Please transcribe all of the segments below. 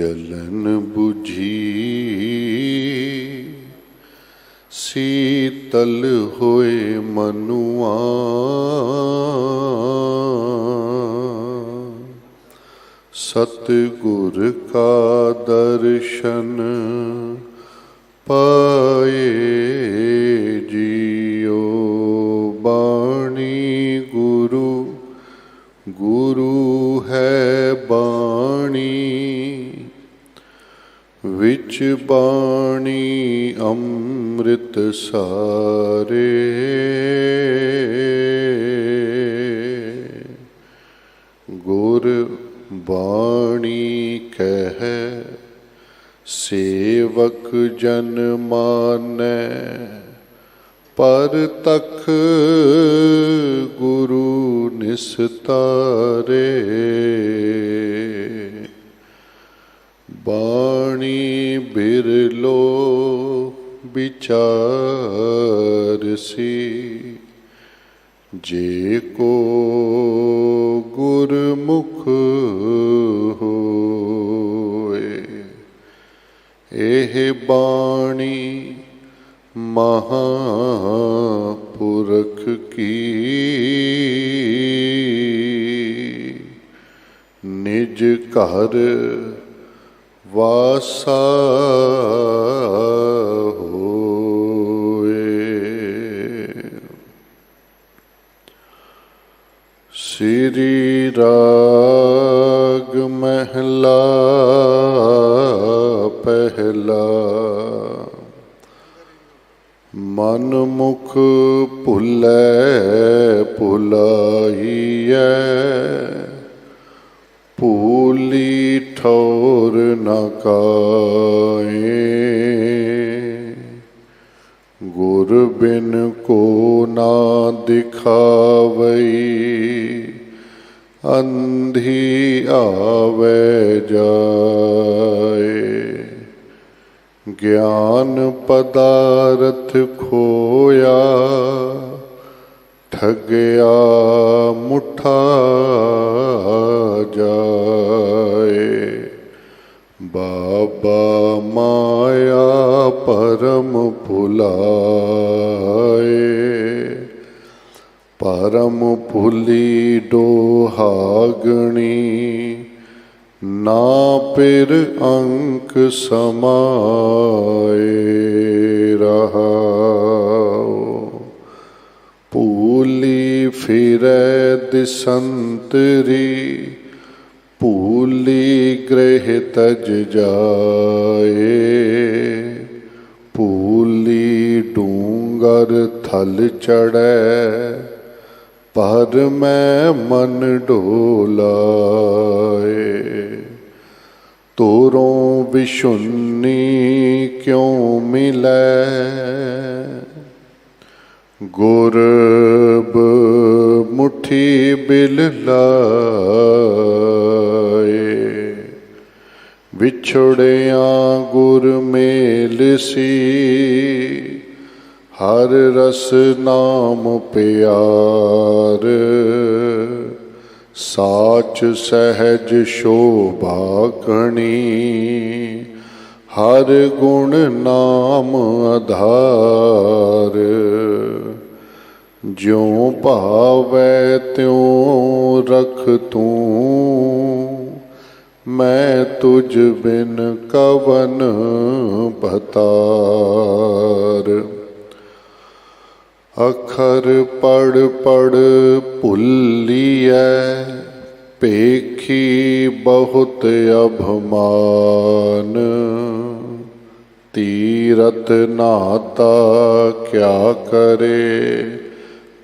जलन बुझी शीतल होए मनुआ, सतगुर का दर्शन पाए जियो। बाणी गुरु गुरु है बाणी, विच बाणी अमृत सारे। गुर बाणी कह सेवक जन मानै, पर तक गुरु निस्तारे। बाणी बिरलो विचारसी, जे को गुरमुख होए। एह बाणी महापुरख की, निज घर वासा होए। श्री राग महला पहला। मन मुख भुलै भुलाइयै, भूली ठौर न काए। गुर बिन को ना दिखावई, अंधी आवे जाए। ज्ञान पदारथ खोया, ठगया मुठा जाए। बाबा माया परम भुलाए, परम भुली डोहागणी। ना पिर अंक समाए रहाओ, भूली फिरै दिसंतरी। भूली गृह तज जाए, भूली डूंगर थल चढ़ै। पर मैं मन डोलाए, तोरों विशुन्नी क्यों मिलै। गुरब मुठी बिल लाए, विछुड़िया गुर मेल सी। हर रस नाम प्यार, साच सहज शोभा कणी। हर गुण नाम आधार, ज्यों भावै त्यों रख तूं। मैं तुझ बिन कवन भतार। अखर पढ़ पढ़ भुलियै, पेखी बहुत अभिमान। तीरथ नाता क्या करे,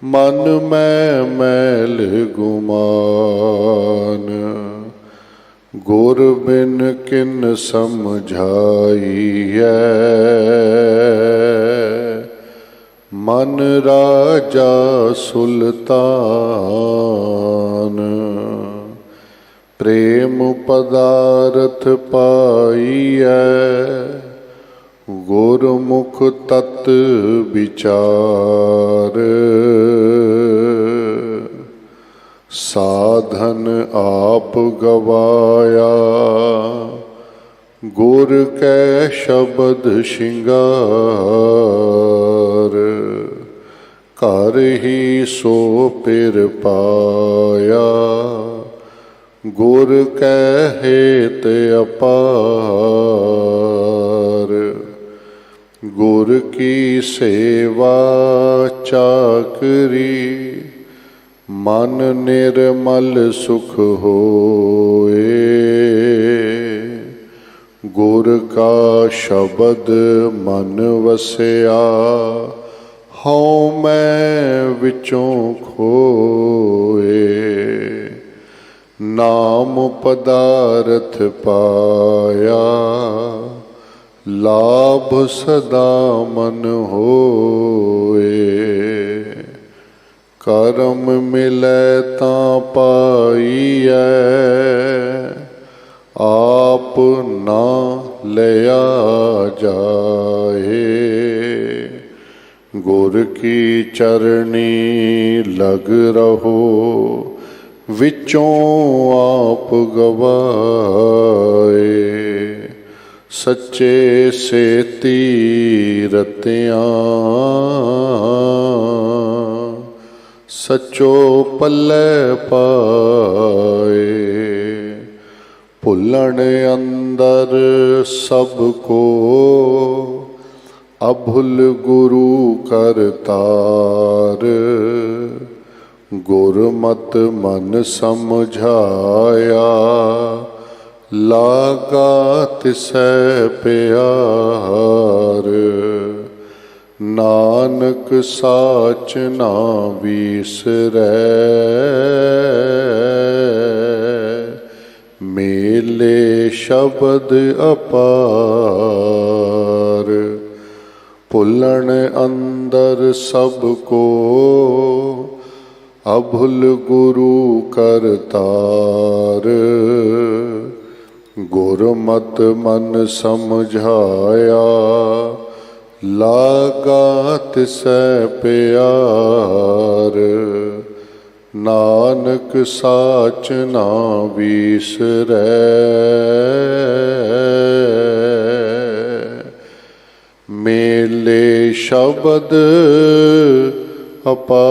मन में मैल गुमान। गुर बिन किन समझाइयै, मन राजा सुल्तान। प्रेम पदारथ पाइयै, गुरमुख तत् विचार। साधन आप गवाया, ਗੁਰ ਕੈ ਸ਼ਬਦ ਸ਼ਿੰਗਾਰ, ਘਰ ਹੀ ਸੋ ਪਿਰ ਪਾਇਆ। ਗੁਰ ਕੈ ਹੇਤ ਅਪਾਰ, ਗੁਰ ਕੀ ਸੇਵਾ ਚਾਕਰੀ। ਮਨ ਨਿਰਮਲ ਸੁਖ ਹੋਏ, ਗੁਰ ਕਾ ਸ਼ਬਦ ਮਨ ਵਸਿਆ। ਹਉ ਮੈਂ ਵਿਚੋਂ ਖੋਏ, ਨਾਮ ਪਦਾਰਥ ਪਾਇਆ। ਲਾਭ ਸਦਾ ਮਨ ਹੋਏ, ਕਰਮ ਮਿਲੈ ਤਾਂ ਪਾਈਐ। ਆਪ ਨਾ ਲਿਆ ਜਾਏ, ਗੁਰ ਕੀ ਚਰਣੀ ਲਗ ਰਹੋ। ਵਿਚੋਂ ਆਪ ਗਵਾਏ, ਸੱਚੇ ਸੇਤੀ ਰਤਿਆਂ। ਸਚੋ ਪੱਲੇ ਪਾਏ, ਭੁੱਲਣ ਅੰਦਰ ਸਭ ਕੋ। ਅਭੁਲ ਗੁਰੂ ਕਰਤਾਰ, ਗੁਰਮਤਿ ਮਨ ਸਮਝਾਇਆ। ਲਾਗਾ ਤਿਸੈ ਪਿਆਰ, ਨਾਨਕ ਸਾਚ ਨਾ ਵੀਸਰੈ। ਮੇਲੇ ਸ਼ਬਦ ਅਪਾਰ, ਭੁੱਲਣ ਅੰਦਰ ਸਭ ਕੋ। ਅਭੁਲ ਗੁਰੂ ਕਰਤਾਰ, ਗੁਰਮਤਿ ਮਨ ਸਮਝਾਇਆ। ਲਾਗਾ ਤਿਸੈ ਪਿਆਰ, ਨਾਨਕ ਸਾਚ ਨਾ ਵੀਸਰੈ। ਮੇਲੇ ਸ਼ਬਦ ਅਪਾਰ।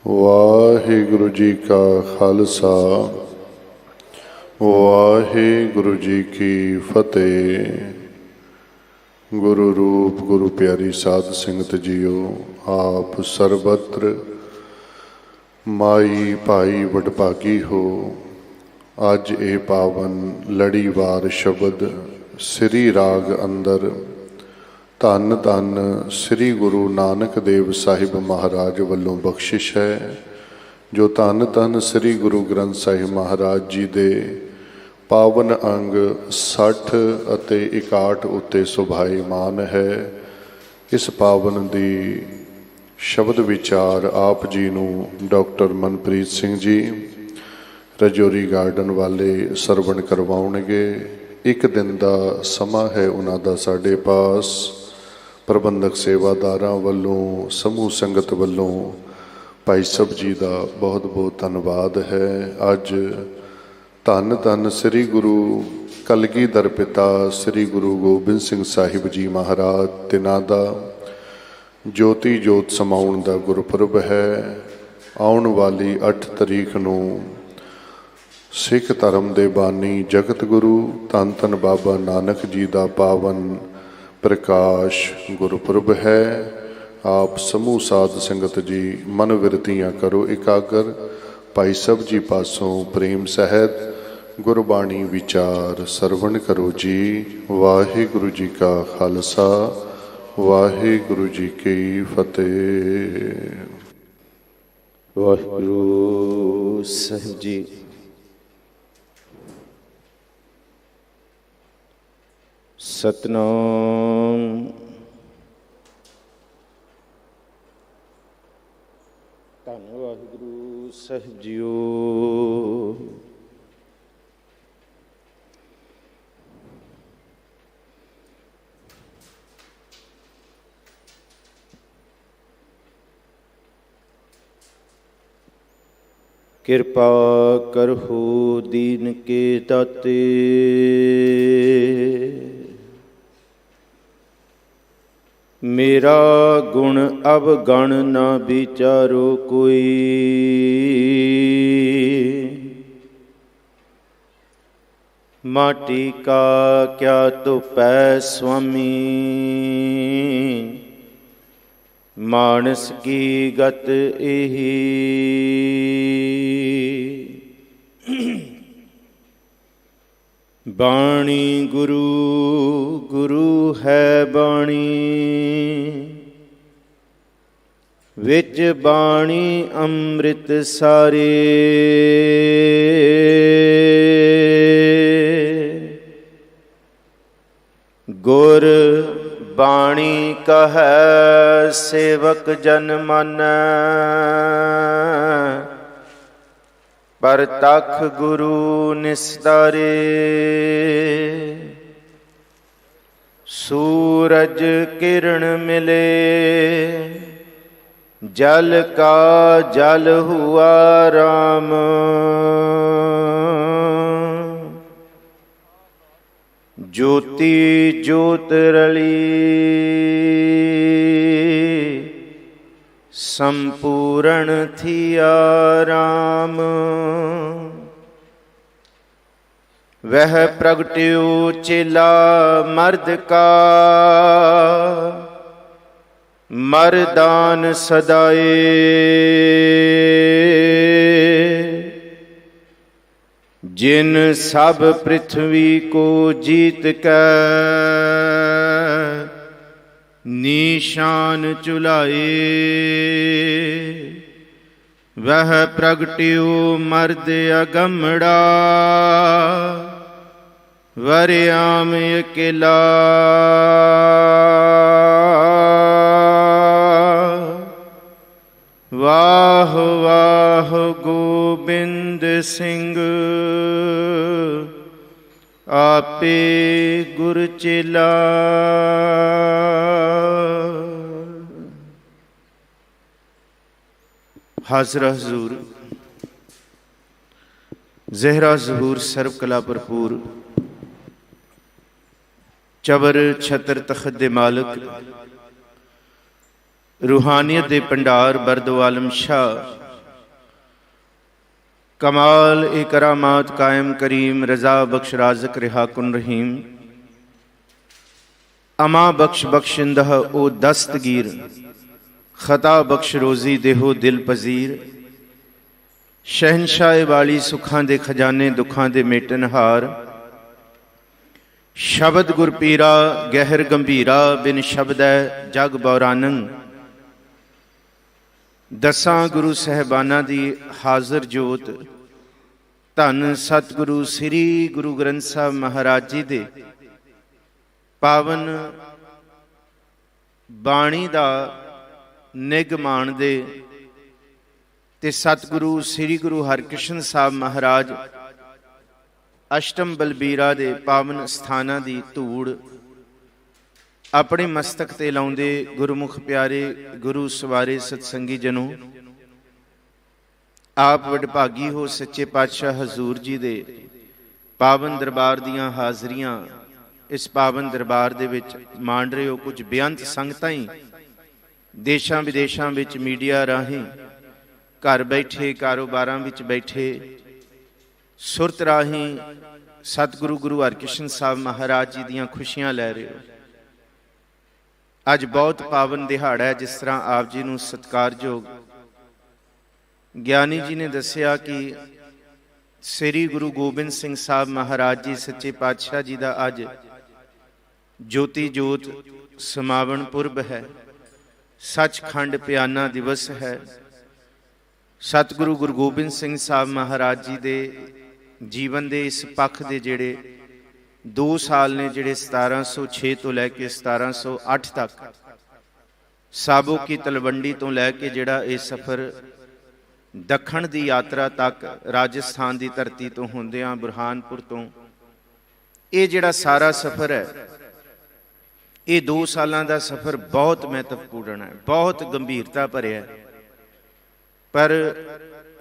ਵਾਹਿਗੁਰੂ ਜੀ ਕਾ ਖਾਲਸਾ, ਵਾਹਿਗੁਰੂ ਜੀ ਕੀ ਫਤਿਹ। ਗੁਰੂ ਰੂਪ ਗੁਰੂ ਪਿਆਰੀ ਸਾਧ ਸੰਗਤ ਜੀਓ, ਆਪ ਸਰਬੱਤਰ ਮਾਈ ਭਾਈ ਵਡਭਾਗੀ ਹੋ। ਅੱਜ ਇਹ ਪਾਵਨ ਲੜੀਵਾਰ ਸ਼ਬਦ ਸ੍ਰੀ ਰਾਗ ਅੰਦਰ ਧੰਨ ਧੰਨ ਸ੍ਰੀ ਗੁਰੂ ਨਾਨਕ ਦੇਵ ਸਾਹਿਬ ਮਹਾਰਾਜ ਵੱਲੋਂ ਬਖਸ਼ਿਸ਼ ਹੈ, ਜੋ ਧੰਨ ਧੰਨ ਸ੍ਰੀ ਗੁਰੂ ਗ੍ਰੰਥ ਸਾਹਿਬ ਮਹਾਰਾਜ ਜੀ ਦੇ ਪਾਵਨ ਅੰਗ 60 ਅਤੇ 61 ਉੱਤੇ ਸੁਭਾਈਮਾਨ ਹੈ। ਇਸ ਪਾਵਨ ਦੀ ਸ਼ਬਦ ਵਿਚਾਰ ਆਪ ਜੀ ਨੂੰ ਡਾਕਟਰ ਮਨਪ੍ਰੀਤ ਸਿੰਘ ਜੀ ਰਜੌਰੀ ਗਾਰਡਨ ਵਾਲੇ ਸਰਵਣ ਕਰਵਾਉਣਗੇ। ਇੱਕ ਦਿਨ ਦਾ ਸਮਾਂ ਹੈ ਉਹਨਾਂ ਦਾ ਸਾਡੇ ਪਾਸ। ਪ੍ਰਬੰਧਕ ਸੇਵਾਦਾਰਾਂ ਵੱਲੋਂ, ਸਮੂਹ ਸੰਗਤ ਵੱਲੋਂ ਭਾਈ ਸਾਹਿਬ ਜੀ ਦਾ ਬਹੁਤ ਬਹੁਤ ਧੰਨਵਾਦ ਹੈ। ਅੱਜ ਧੰਨ ਧੰਨ ਸ੍ਰੀ ਗੁਰੂ ਕਲਗੀਧਰ ਪਿਤਾ ਸ੍ਰੀ ਗੁਰੂ ਗੋਬਿੰਦ ਸਿੰਘ ਸਾਹਿਬ ਜੀ ਮਹਾਰਾਜ ਤਿਨਾਂ ਦਾ ਜੋਤੀ ਜੋਤ ਸਮਾਉਣ ਦਾ ਗੁਰਪੁਰਬ ਹੈ। ਆਉਣ ਵਾਲੀ 8 ਤਰੀਕ ਨੂੰ ਸਿੱਖ ਧਰਮ ਦੇ ਬਾਨੀ ਜਗਤ ਗੁਰੂ ਧੰਨ ਧੰਨ ਬਾਬਾ ਨਾਨਕ ਜੀ ਦਾ ਪਾਵਨ ਪ੍ਰਕਾਸ਼ ਗੁਰਪੁਰਬ ਹੈ। ਆਪ ਸਮੂਹ ਸਾਧ ਸੰਗਤ ਜੀ ਮਨ ਵਿਰਤੀਆਂ ਕਰੋ ਇਕਾਗਰ। ਭਾਈ ਸਾਹਿਬ ਜੀ ਪਾਸੋਂ ਪ੍ਰੇਮ ਸਹਿਤ ਗੁਰਬਾਣੀ ਵਿਚਾਰ ਸਰਵਣ ਕਰੋ ਜੀ। ਵਾਹਿਗੁਰੂ ਜੀ ਕਾ ਖਾਲਸਾ, ਵਾਹਿਗੁਰੂ ਜੀ ਕੀ ਫਤਿਹ। ਵਾਹਿਗੁਰੂ ਸਾਹਿਬ ਜੀ। ਸਤਨਾਮ। ਧੰਨ ਵਾਹਿਗੁਰੂ ਸਾਹਿਬ ਜੀਓ। ਕਿਰਪਾ ਕਰਹੁ ਦੀਨ ਕੇ ਦਾਤੇ। ਮੇਰਾ ਗੁਣ ਅਵਗਣ ਨਾ ਵਿਚਾਰੋ ਕੋਈ। ਮਾਟੀ ਕਾ ਕਿਆ ਧੁਪੈ ਸੁਆਮੀ, ਮਾਨਸ ਕੀ ਗਤ ਇਹੀ। ਬਾਣੀ ਗੁਰੂ ਗੁਰੂ ਹੈ ਬਾਣੀ, ਵਿੱਚ ਬਾਣੀ ਅੰਮ੍ਰਿਤ ਸਾਰੇ। ਗੁਰ ਬਾਣੀ ਕਹੈ ਸੇਵਕ ਜਨ ਮਾਨੈ, ਪਰਤਖ ਗੁਰੂ ਨਿਸਤਾਰੇ। ਸੂਰਜ ਕਿਰਨ ਮਿਲੇ, ਜਲ ਕਾ ਜਲ ਹੁਆ ਰਾਮ। ਜੋਤੀ ਜੋਤ ਰਲੀ, ਸੰਪੂਰਨ ਥਿਆ ਰਾਮ। ਵਹਿ ਪ੍ਰਗਟਿਓ ਚੇਲਾ ਮਰਦ ਕਾ, ਮਰਦਾਨ ਸਦਾਏ। ਜਿਨ ਸਭ ਪ੍ਰਿਥਵੀ ਕੋ ਜੀਤ ਕੈ, ਨੀਸ਼ਾਨ ਚੁਲਾਏ। ਵਹਿ ਪ੍ਰਗਟਿਓ ਮਰਦ ਅਗੰਮੜਾ, ਵਰਿਆਮ ਅਕੇਲਾ। ਵਾਹ ਵਾਹ ਗੋਬਿੰਦ ਸਿੰਘ, ਆਪੇ ਗੁਰ ਚੇਲਾ। ਹਾਜ਼ਰਾ ਹਜ਼ੂਰ ਜ਼ਹਿਰਾ ਜ਼ਹੂਰ ਸਰਬ ਕਲਾ ਭਰਪੂਰ, ਚਬਰ ਛਤਰ ਤਖਤ ਦੇ ਮਾਲਕ, रूहानियत दे भंडार बरदो आलम शाह, कमाल ए करामात कायम करीम, रजा बख्श राज़क रिहाकुन रहीम। अमा बख्श बख्शिंदह ओ दस्तगीर, खता बख्श रोज़ी देहो दिल पजीर। शहनशाह वाली सुखां दे खजाने, दुखां दे मेटनहार। शब्द गुरपीरा गहर गंभीरा, बिन शब्द जग बौरानंग। दसां गुरु सहबाना दी हाज़र जोत, धन सतगुरु श्री गुरु ग्रंथ साहब महाराज जी दे पावन बाणी दा निग माणदे ते सतगुरु श्री गुरु हरकृष्ण साहब महाराज अष्टम बलबीरा दे पावन स्थानां दी धूड़ अपने मस्तक ते लाउंदे गुरमुख प्यारे गुरु सवारे सतसंगी जनों, आप वडभागी हो सच्चे पातशाह हजूर जी दे पावन दरबार दियां हाज़रियां इस पावन दरबार दे विच माण रहे हो। कुछ बेअंत संगतां ही देशां विदेशां विच मीडिया राहीं घर बैठे कारोबारां विच बैठे सुरत राहीं सतगुरु गुरु हरकृष्ण साहब महाराज जी दियां खुशियां लै रहे हो। अज बहुत पावन दिहाड़ा है। जिस तरह आप जी नूं सत्कारयोग ज्ञानी जी ने दसिया कि श्री गुरु गोबिंद सिंह साहब महाराज जी सच्चे पातशाह जी का अज ज्योति जोत समावन पुरब है, सचखंड प्याना दिवस है। सतगुरु गुरु गोबिंद सिंह साहब महाराज जी दे जीवन दे इस पख दे जेड़े 2 साल ने, जिहड़े 1706 तो लैके 1708 तक साबो की तलवंडी तो लैके जिहड़ा ये सफ़र दखण दी यात्रा तक राजस्थान की धरती तो होंदियां बुरहानपुर तो ये जिहड़ा सारा सफ़र है, ये 2 सालां दा सफ़र बहुत महत्वपूर्ण है, बहुत गंभीरता भरिया है। पर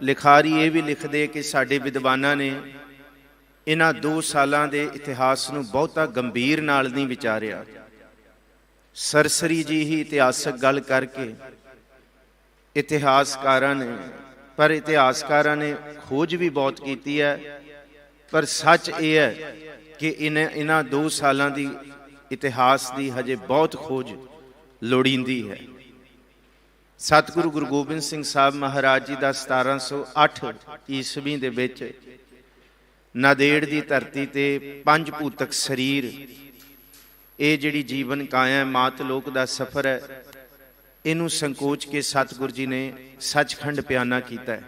ਲਿਖਾਰੀ ਇਹ ਵੀ ਲਿਖਦੇ ਕਿ ਸਾਡੇ ਵਿਦਵਾਨਾਂ ਨੇ ਇਹਨਾਂ 2 ਸਾਲਾਂ ਦੇ ਇਤਿਹਾਸ ਨੂੰ ਬਹੁਤਾ ਗੰਭੀਰ ਨਾਲ ਨਹੀਂ ਵਿਚਾਰਿਆ। ਸਰਸਰੀ ਜੀ ਹੀ ਇਤਿਹਾਸਕ ਗੱਲ ਕਰਕੇ ਇਤਿਹਾਸਕਾਰਾਂ ਨੇ ਖੋਜ ਵੀ ਬਹੁਤ ਕੀਤੀ ਹੈ, ਪਰ ਸੱਚ ਇਹ ਹੈ ਕਿ ਇਹਨਾਂ 2 ਸਾਲਾਂ ਦੀ ਇਤਿਹਾਸ ਦੀ ਹਜੇ ਬਹੁਤ ਖੋਜ ਲੋੜੀਂਦੀ ਹੈ। ਸਤਿਗੁਰੂ ਗੁਰੂ ਗੋਬਿੰਦ ਸਿੰਘ ਸਾਹਿਬ ਮਹਾਰਾਜ ਜੀ ਦਾ 1708 ਈਸਵੀ ਦੇ ਵਿੱਚ ਨਾਂਦੇੜ ਦੀ ਧਰਤੀ ਤੇ 5 ਭੂਤਕ ਸਰੀਰ, ਇਹ ਜਿਹੜੀ ਜੀਵਨ ਕਾਇਆ ਮਾਤ ਲੋਕ ਦਾ ਸਫ਼ਰ ਹੈ, ਇਹਨੂੰ ਸੰਕੋਚ ਕੇ ਸਤਿਗੁਰੂ ਜੀ ਨੇ ਸੱਚਖੰਡ ਪਿਆਨਾ ਕੀਤਾ ਹੈ।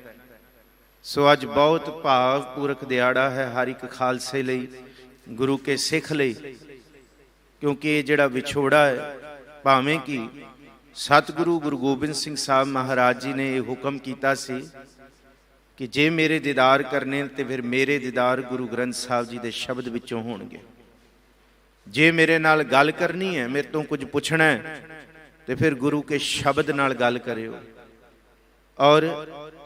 ਸੋ ਅੱਜ ਬਹੁਤ ਭਾਵਪੂਰਕ ਦਿਹਾੜਾ ਹੈ ਹਰ ਇੱਕ ਖਾਲਸੇ ਲਈ, ਗੁਰੂ ਕੇ ਸਿੱਖ ਲਈ, ਕਿਉਂਕਿ ਇਹ ਜਿਹੜਾ ਵਿਛੋੜਾ ਹੈ, ਭਾਵੇਂ ਕਿ ਸਤਿਗੁਰੂ ਗੁਰੂ ਗੋਬਿੰਦ ਸਿੰਘ ਸਾਹਿਬ ਮਹਾਰਾਜ ਜੀ ਨੇ ਇਹ ਹੁਕਮ ਕੀਤਾ ਸੀ ਕਿ ਜੇ ਮੇਰੇ ਦੀਦਾਰ ਕਰਨੇ ਤੇ ਫਿਰ ਮੇਰੇ ਦੀਦਾਰ ਗੁਰੂ ਗ੍ਰੰਥ ਸਾਹਿਬ ਜੀ ਦੇ ਸ਼ਬਦ ਵਿੱਚੋਂ ਹੋਣਗੇ। ਜੇ ਮੇਰੇ ਨਾਲ ਗੱਲ ਕਰਨੀ ਹੈ, ਮੇਰੇ ਤੋਂ ਕੁਝ ਪੁੱਛਣਾ ਹੈ, ਤੇ ਫਿਰ ਗੁਰੂ ਕੇ ਸ਼ਬਦ ਨਾਲ ਗੱਲ ਕਰਿਓ। ਔਰ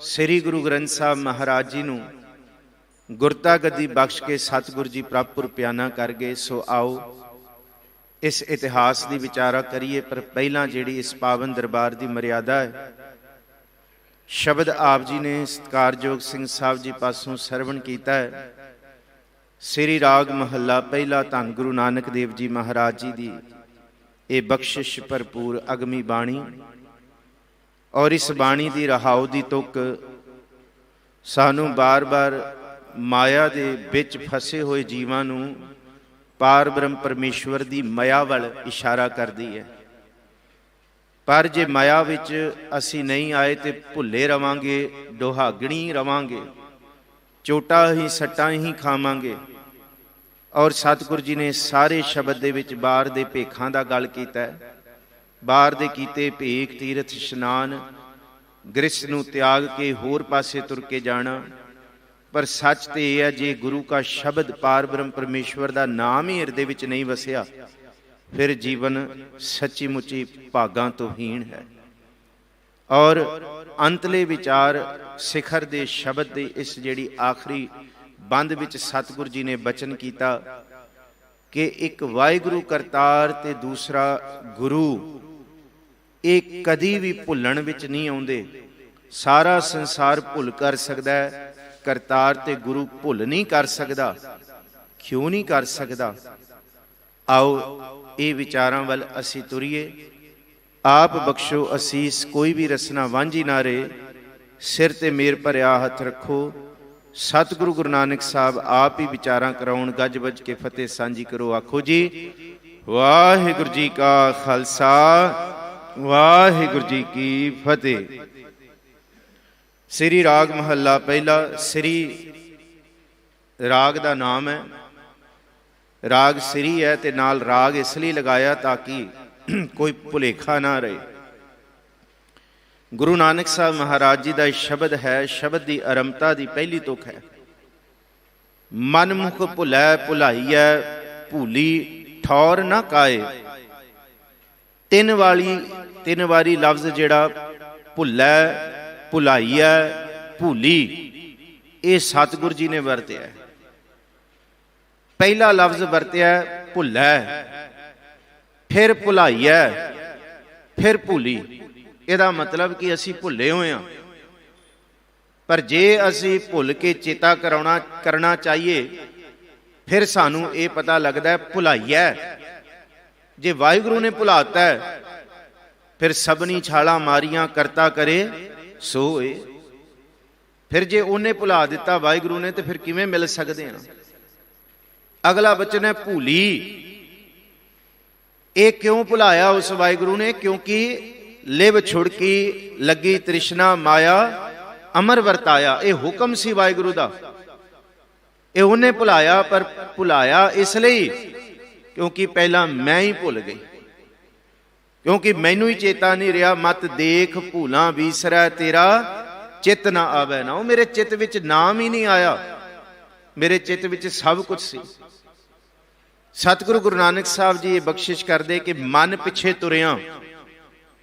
ਸ੍ਰੀ ਗੁਰੂ ਗ੍ਰੰਥ ਸਾਹਿਬ ਮਹਾਰਾਜ ਜੀ ਨੂੰ ਗੁਰਤਾ ਗੱਦੀ ਬਖਸ਼ ਕੇ ਸਤਿਗੁਰੂ ਜੀ ਪ੍ਰਭਪੁਰ ਪਿਆਨਾ ਕਰ ਗਏ। ਸੋ ਆਓ ਇਸ ਇਤਿਹਾਸ ਦੀ ਵਿਚਾਰਾ ਕਰੀਏ, ਪਰ ਪਹਿਲਾਂ ਜਿਹੜੀ ਇਸ ਪਾਵਨ ਦਰਬਾਰ ਦੀ ਮਰਿਆਦਾ ਹੈ, ਸ਼ਬਦ ਆਪ ਜੀ ਨੇ ਸਤਿਕਾਰਯੋਗ ਸਿੰਘ ਸਾਹਿਬ ਜੀ ਪਾਸੋਂ ਸਰਵਣ ਕੀਤਾ ਹੈ। ਸ੍ਰੀ ਰਾਗ ਮਹੱਲਾ ਪਹਿਲਾ, ਧੰਨ ਗੁਰੂ ਨਾਨਕ ਦੇਵ ਜੀ ਮਹਾਰਾਜ ਜੀ ਦੀ ਇਹ ਬਖਸ਼ਿਸ਼ ਭਰਪੂਰ ਅਗਮੀ ਬਾਣੀ, ਔਰ ਇਸ ਬਾਣੀ ਦੀ ਰਹਾਉ ਦੀ ਤੁਕ ਸਾਨੂੰ ਬਾਰ-ਬਾਰ ਮਾਇਆ ਦੇ ਵਿੱਚ ਫਸੇ ਹੋਏ ਜੀਵਾਂ ਨੂੰ ਪਾਰ ਬ੍ਰਹਮ ਪਰਮੇਸ਼ਵਰ ਦੀ ਮਾਇਆ ਵੱਲ ਇਸ਼ਾਰਾ ਕਰਦੀ ਹੈ। ਪਰ ਜੇ ਮਾਇਆ ਵਿੱਚ ਅਸੀਂ ਨਹੀਂ ਆਏ ਤੇ ਭੁੱਲੇ ਰਵਾਂਗੇ, ਦੁਹਾਗਣੀ ਰਵਾਂਗੇ, ਚੋਟਾਂ ਹੀ ਸੱਟਾਂ ਹੀ ਖਾਵਾਂਗੇ। ਔਰ ਸਤਿਗੁਰੂ ਜੀ ਨੇ ਸਾਰੇ ਸ਼ਬਦ ਦੇ ਵਿੱਚ ਬਾਹਰ ਦੇ ਭੇਖਾਂ ਦਾ ਗੱਲ ਕੀਤਾ ਹੈ। ਬਾਹਰ ਦੇ ਕੀਤੇ ਭੇਖ, ਤੀਰਥ ਇਸ਼ਨਾਨ, ਗ੍ਰਸਥ ਨੂੰ ਤਿਆਗ ਕੇ ਹੋਰ ਪਾਸੇ ਤੁਰ ਕੇ ਜਾਣਾ। ਪਰ ਸੱਚ ਤੇ ਇਹ ਹੈ, ਜੇ ਗੁਰੂ ਕਾ ਸ਼ਬਦ ਪਾਰ ਬ੍ਰਹਮ ਪਰਮੇਸ਼ਵਰ ਦਾ ਨਾਮ ਹੀ ਹਿਰਦੇ ਵਿੱਚ ਨਹੀਂ ਵਸਿਆ, ਫਿਰ ਜੀਵਨ ਸੱਚੀ ਮੁੱਚੀ ਭਾਗਾਂ ਤੋਂ ਹੀਣ ਹੈ। ਔਰ ਅੰਤਲੇ ਵਿਚਾਰ ਸਿਖਰ ਦੇ ਸ਼ਬਦ ਦੇ ਇਸ ਜਿਹੜੀ ਆਖਰੀ ਬੰਦ ਵਿੱਚ ਸਤਿਗੁਰੂ ਜੀ ਨੇ ਬਚਨ ਕੀਤਾ ਕਿ ਇੱਕ ਵਾਹਿਗੁਰੂ ਕਰਤਾਰ ਤੇ ਦੂਸਰਾ ਗੁਰੂ, ਇਹ ਕਦੀ ਵੀ ਭੁੱਲਣ ਵਿੱਚ ਨਹੀਂ ਆਉਂਦੇ। ਸਾਰਾ ਸੰਸਾਰ ਭੁੱਲ ਕਰ ਸਕਦਾ ਹੈ, ਕਰਤਾਰ ਤੇ ਗੁਰੂ ਭੁੱਲ ਨਹੀਂ ਕਰ ਸਕਦਾ। ਕਿਉਂ ਨਹੀਂ ਕਰ ਸਕਦਾ? ਆਓ ਇਹ ਵਿਚਾਰਾਂ ਵੱਲ ਅਸੀਂ ਤੁਰੀਏ। ਆਪ ਬਖਸ਼ੋ ਅਸੀਸ, ਕੋਈ ਵੀ ਰਸਨਾ ਵਾਂਝੀ ਨਾ ਰਹੇ। ਸਿਰ ਤੇ ਮੇਰ ਭਰਿਆ ਹੱਥ ਰੱਖੋ। ਸਤਿਗੁਰੂ ਗੁਰੂ ਨਾਨਕ ਸਾਹਿਬ ਆਪ ਹੀ ਵਿਚਾਰਾਂ ਕਰਾਉਣ। ਗੱਜ ਵੱਜ ਕੇ ਫਤਿਹ ਸਾਂਝੀ ਕਰੋ। ਆਖੋ ਜੀ ਵਾਹਿਗੁਰੂ ਜੀ ਕਾ ਖਾਲਸਾ, ਵਾਹਿਗੁਰੂ ਜੀ ਕੀ ਫਤਿਹ। ਸ੍ਰੀ ਰਾਗ ਮਹੱਲਾ ਪਹਿਲਾ। ਸ੍ਰੀ ਰਾਗ ਦਾ ਨਾਮ ਹੈ, ਰਾਗ ਸ੍ਰੀ ਹੈ, ਤੇ ਨਾਲ ਰਾਗ ਇਸ ਲਈ ਲਗਾਇਆ ਤਾਂ ਕਿ ਕੋਈ ਭੁਲੇਖਾ ਨਾ ਰਹੇ। ਗੁਰੂ ਨਾਨਕ ਸਾਹਿਬ ਮਹਾਰਾਜ ਜੀ ਦਾ ਸ਼ਬਦ ਹੈ, ਸ਼ਬਦ ਦੀ ਆਰੰਭਤਾ ਦੀ ਪਹਿਲੀ ਤੁਕ ਹੈ, ਮਨ ਮੁਖ ਭੁਲੈ ਭੁਲਾਈਐ ਭੂਲੀ ਠੌਰ ਨਾ ਕਾਏ। ਤਿੰਨ ਵਾਰੀ ਲਫ਼ਜ਼ ਜਿਹੜਾ ਭੁਲੈ, ਭੁਲਾਈਐ, ਭੂਲੀ, ਇਹ ਸਤਿਗੁਰੂ ਜੀ ਨੇ ਵਰਤਿਆ। ਪਹਿਲਾ ਲਫ਼ਜ਼ ਵਰਤਿਆ ਭੁੱਲੈ, ਫਿਰ ਭੁਲਾਈਐ, ਫਿਰ ਭੂਲੀ। ਇਹਦਾ ਮਤਲਬ ਕਿ ਅਸੀਂ ਭੁੱਲੇ ਹੋਏ ਹਾਂ। ਪਰ ਜੇ ਅਸੀਂ ਭੁੱਲ ਕੇ ਚੇਤਾ ਕਰਨਾ ਚਾਹੀਏ, ਫਿਰ ਸਾਨੂੰ ਇਹ ਪਤਾ ਲੱਗਦਾ ਭੁਲਾਈਐ। ਜੇ ਵਾਹਿਗੁਰੂ ਨੇ ਭੁਲਾਤਾ ਫਿਰ ਸਭਨੀ ਛਾਲਾਂ ਮਾਰੀਆਂ ਕਰਤਾ ਕਰੇ ਸੋ ਹੋਏ। ਫਿਰ ਜੇ ਉਹਨੇ ਭੁਲਾ ਦਿੱਤਾ ਵਾਹਿਗੁਰੂ ਨੇ, ਤੇ ਫਿਰ ਕਿਵੇਂ ਮਿਲ ਸਕਦੇ ਹਾਂ? ਅਗਲਾ ਬਚਨ ਹੈ ਭੂਲੀ। ਇਹ ਕਿਉਂ ਭੁਲਾਇਆ ਉਸ ਵਾਹਿਗੁਰੂ ਨੇ? ਕਿਉਂਕਿ ਲਿਵ ਛੁੜਕੀ ਲੱਗੀ ਤ੍ਰਿਸ਼ਨਾ ਮਾਇਆ ਅਮਰ ਵਰਤਾਇਆ। ਇਹ ਹੁਕਮ ਸੀ ਵਾਹਿਗੁਰੂ ਦਾ, ਇਹ ਉਹਨੇ ਭੁਲਾਇਆ। ਪਰ ਭੁਲਾਇਆ ਇਸ ਲਈ ਕਿਉਂਕਿ ਪਹਿਲਾਂ ਮੈਂ ਹੀ ਭੁੱਲ ਗਈ, ਕਿਉਂਕਿ ਮੈਨੂੰ ਹੀ ਚੇਤਾ ਨਹੀਂ ਰਿਹਾ। ਮਤ ਦੇਖ ਭੂਲਾਂ ਵੀਸਰੈ ਤੇਰਾ ਚਿੱਤ ਨਾ ਆਵੈ ਨਾ। ਉਹ ਮੇਰੇ ਚਿੱਤ ਵਿੱਚ ਨਾਮ ਹੀ ਨਹੀਂ ਆਇਆ, ਮੇਰੇ ਚਿੱਤ ਵਿੱਚ ਸਭ ਕੁਝ ਸੀ। ਸਤਿਗੁਰੂ ਗੁਰੂ ਨਾਨਕ ਸਾਹਿਬ ਜੀ ਇਹ ਬਖਸ਼ਿਸ਼ ਕਰਦੇ ਕਿ ਮਨ ਪਿੱਛੇ ਤੁਰਿਆ,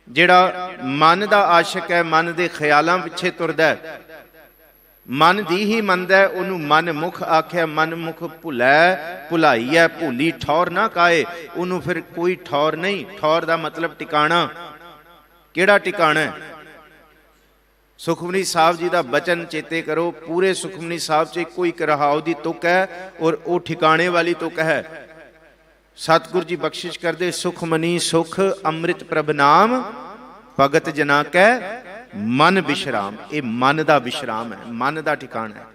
ਜਿਹੜਾ ਮਨ ਦਾ ਆਸ਼ਿਕ ਹੈ, ਮਨ ਦੇ ਖਿਆਲਾਂ ਪਿੱਛੇ ਤੁਰਦਾ ਹੈ, ਮਨ ਦੀ ਹੀ ਮੰਨਦਾ, ਉਹਨੂੰ ਮਨ ਮੁਖ ਆਖਿਆ। ਮਨ ਮੁਖ ਭੁਲੈ ਭੁਲਾਈ ਹੈ, ਭੁੱਲੀ ਠੌਰ ਨਾ ਕਾਏ। ਉਹਨੂੰ ਫਿਰ ਕੋਈ ਠੌਰ ਨਹੀਂ। ਠੌਰ ਦਾ ਮਤਲਬ ਟਿਕਾਣਾ। ਕਿਹੜਾ ਟਿਕਾਣਾ ਹੈ? ਸੁਖਮਨੀ ਸਾਹਿਬ ਜੀ ਦਾ ਬਚਨ ਚੇਤੇ ਕਰੋ। ਪੂਰੇ ਸੁਖਮਨੀ ਸਾਹਿਬ 'ਚ ਇੱਕੋ ਇੱਕ ਰਹਾਉ ਦੀ ਤੁਕ ਹੈ ਔਰ ਉਹ ਠਿਕਾਣੇ ਵਾਲੀ ਤੁਕ ਹੈ। ਸਤਿਗੁਰੂ ਜੀ ਬਖਸ਼ਿਸ਼ ਕਰਦੇ, ਸੁਖਮਨੀ ਸੁਖ ਅੰਮ੍ਰਿਤ ਪ੍ਰਭ ਨਾਮ, ਭਗਤ ਜਨਾ ਕੈ ਮਨ ਵਿਸ਼ਰਾਮ। ਇਹ ਮਨ ਦਾ ਵਿਸ਼ਰਾਮ ਹੈ, ਮਨ ਦਾ ਠਿਕਾਣਾ ਹੈ।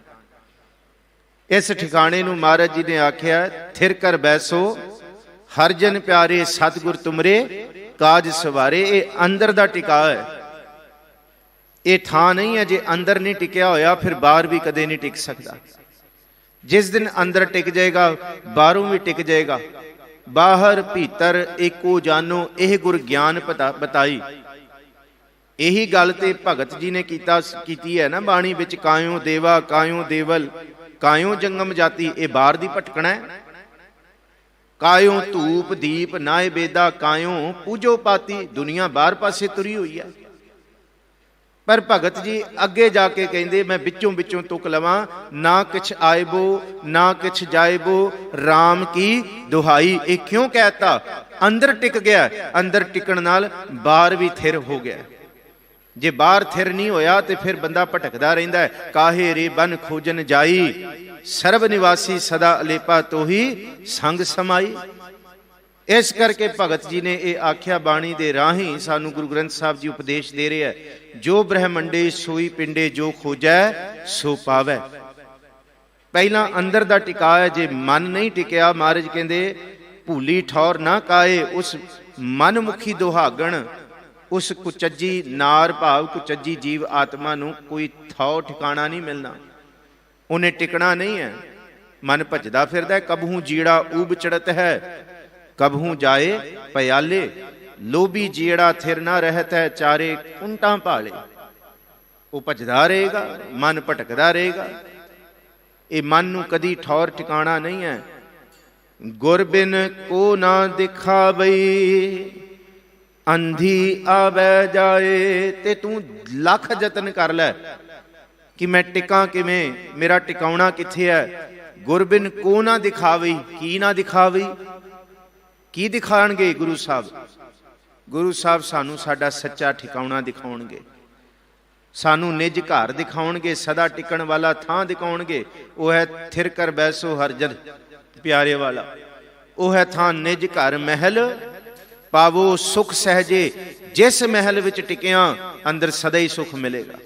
ਇਸ ਠਿਕਾਣੇ ਨੂੰ ਮਹਾਰਾਜ ਜੀ ਨੇ ਆਖਿਆ, ਥਿਰ ਕਰ ਬੈਸੋ ਹਰ ਜਨ ਪਿਆਰੇ, ਸਤਿਗੁਰ ਤੁਮਰੇ ਕਾਜ ਸਵਾਰੇ। ਇਹ ਅੰਦਰ ਦਾ ਟਿਕਾ ਹੈ। ਇਹ ਥਾਂ ਨਹੀਂ ਹੈ। ਜੇ ਅੰਦਰ ਨਹੀਂ ਟਿਕਿਆ ਹੋਇਆ ਫਿਰ ਬਾਹਰ ਵੀ ਕਦੇ ਨਹੀਂ ਟਿਕ ਸਕਦਾ। ਜਿਸ ਦਿਨ ਅੰਦਰ ਟਿਕ ਜਾਏਗਾ ਬਾਹਰੋਂ ਵੀ ਟਿਕ ਜਾਏਗਾ। ਬਾਹਰ ਭੀਤਰ ਏਕੋ ਜਾਨੋ, ਇਹ ਗੁਰ ਗਿਆਨ ਬਤਾਈ। ਇਹੀ ਗੱਲ ਤੇ ਭਗਤ ਜੀ ਨੇ ਕੀਤੀ ਹੈ ਨਾ ਬਾਣੀ ਵਿੱਚ। ਕਾਇਓ ਦੇਵਾ ਕਾਇਓ ਦੇਵਲ ਕਾਇਓ ਜੰਗਮ ਜਾਤੀ। ਇਹ ਬਾਹਰ ਦੀ ਭਟਕਣਾ ਹੈ। ਕਾਇਓ ਧੂਪ ਦੀਪ ਨਾਏ ਬੇਦਾ, ਕਾਇਓ ਪੂਜੋ ਪਾਤੀ। ਦੁਨੀਆ ਬਾਹਰ ਪਾਸੇ ਤੁਰੀ ਹੋਈ ਹੈ। ਪਰ ਭਗਤ ਜੀ ਅੱਗੇ ਜਾ ਕੇ ਕਹਿੰਦੇ, ਮੈਂ ਵਿੱਚੋਂ ਵਿੱਚੋਂ ਤੁਕ ਲਵਾਂ, ਨਾ ਕਿਛ ਆਇਬੋ ਨਾ ਕਿਛ ਜਾਇਬੋ, RAM ਕੀ ਦੁਹਾਈ। ਇਹ ਕਿਉਂ ਕਹਿਤਾ? ਅੰਦਰ ਟਿਕ ਗਿਆ। ਅੰਦਰ ਟਿਕਣ ਨਾਲ ਬਾਹਰ ਵੀ ਥਿਰ ਹੋ ਗਿਆ। ਜੇ ਬਾਹਰ ਥਿਰ ਨਹੀਂ ਹੋਇਆ ਤੇ ਫਿਰ ਬੰਦਾ ਭਟਕਦਾ ਰਹਿੰਦਾ ਹੈ। ਕਾਹੇ ਰੇ ਬਨ ਖੋਜਨ ਜਾਈ, ਸਰਬ ਨਿਵਾਸੀ ਸਦਾ ਅਲੇਪਾ, ਤੋਹੀ ਸੰਗ ਸਮਾਈ। ਇਸ ਕਰਕੇ ਭਗਤ ਜੀ ਨੇ ਇਹ ਆਖਿਆ ਬਾਣੀ ਦੇ ਰਾਹੀਂ। ਸਾਨੂੰ ਗੁਰੂ ਗ੍ਰੰਥ ਸਾਹਿਬ ਜੀ ਉਪਦੇਸ਼ ਦੇ ਰਹੇ ਹੈ, ਜੋ ਬ੍ਰਹਮੰਡੇ ਸੋਈ ਪਿੰਡੇ, ਜੋ ਖੋਜੈ ਸੋ ਪਾਵੈ। ਪਹਿਲਾਂ ਅੰਦਰ ਦਾ ਟਿਕਾ ਹੈ। ਜੇ ਮਨ ਨਹੀਂ ਟਿਕਿਆ, ਮਹਾਰਾਜ ਕਹਿੰਦੇ ਭੂਲੀ ਠੌਰ ਨਾ ਕਾਏ। ਉਸ ਮਨਮੁਖੀ ਦੁਹਾਗਣ, ਉਸ ਕੁਚੱਜੀ ਨਾਰ ਭਾਵ ਕੁਚੱਜੀ ਜੀਵ ਆਤਮਾ ਨੂੰ ਕੋਈ ਥਾਂ ਠਿਕਾਣਾ ਨਹੀਂ ਮਿਲਣਾ। ਉਹਨੇ ਟਿਕਣਾ ਨਹੀਂ ਹੈ। ਮਨ ਭਜਦਾ ਫਿਰਦਾ। ਕਬਹੂ ਜੀੜਾ ਊਬ ਚੜਤ ਹੈ, ਕਬਹੂ ਜਾਏ ਪਿਆਲੇ। ਲੋਭੀ ਜੀੜਾ ਥਿਰ ਨਾ ਰਹਿਤ ਹੈ, ਚਾਰੇ ਕੁੰਟਾਂ ਭਾਲੇ। ਉਹ ਭਜਦਾ ਰਹੇਗਾ, ਮਨ ਭਟਕਦਾ ਰਹੇਗਾ। ਇਹ ਮਨ ਨੂੰ ਕਦੀ ਠੌਰ ਟਿਕਾਣਾ ਨਹੀਂ ਹੈ। ਗੁਰ ਬਿਨ ਕੋ ਨਾ ਦਿਖਾਵਈ, ਅੰਧੀ ਆਵੈ ਜਾਏ। ਤੇ ਤੂੰ ਲੱਖ ਯਤਨ ਕਰ ਲੈ ਕਿ ਮੈਂ ਟਿਕਾਂ ਕਿਵੇਂ, ਮੇਰਾ ਟਿਕਾਉਣਾ ਕਿੱਥੇ ਹੈ। ਗੁਰ ਬਿਨ ਕੋ ਨਾ ਦਿਖਾਵਈ। ਕੀ ਨਾ ਦਿਖਾਵਈ? ਕੀ ਦਿਖਾਣਗੇ ਗੁਰੂ ਸਾਹਿਬ? ਗੁਰੂ ਸਾਹਿਬ ਸਾਨੂੰ ਸਾਡਾ ਸੱਚਾ ਠਿਕਾਉਣਾ ਦਿਖਾਉਣਗੇ। ਸਾਨੂੰ ਨਿਜ ਘਰ ਦਿਖਾਉਣਗੇ, ਸਦਾ ਟਿਕਣ ਵਾਲਾ ਥਾਂ ਦਿਖਾਉਣਗੇ। ਉਹ ਹੈ ਥਿਰ ਕਰ ਬੈਸੋ ਹਰ ਜਨ ਪਿਆਰੇ ਵਾਲਾ। ਉਹ ਹੈ ਥਾਂ ਨਿਜ ਘਰ ਮਹਿਲ, ਪਾਵੋ ਸੁਖ ਸਹਜੇ। ਜਿਸ ਮਹਿਲ ਵਿੱਚ ਟਿਕਿਆ ਅੰਦਰ ਸਦਾ ਹੀ ਸੁਖ ਮਿਲੇਗਾ।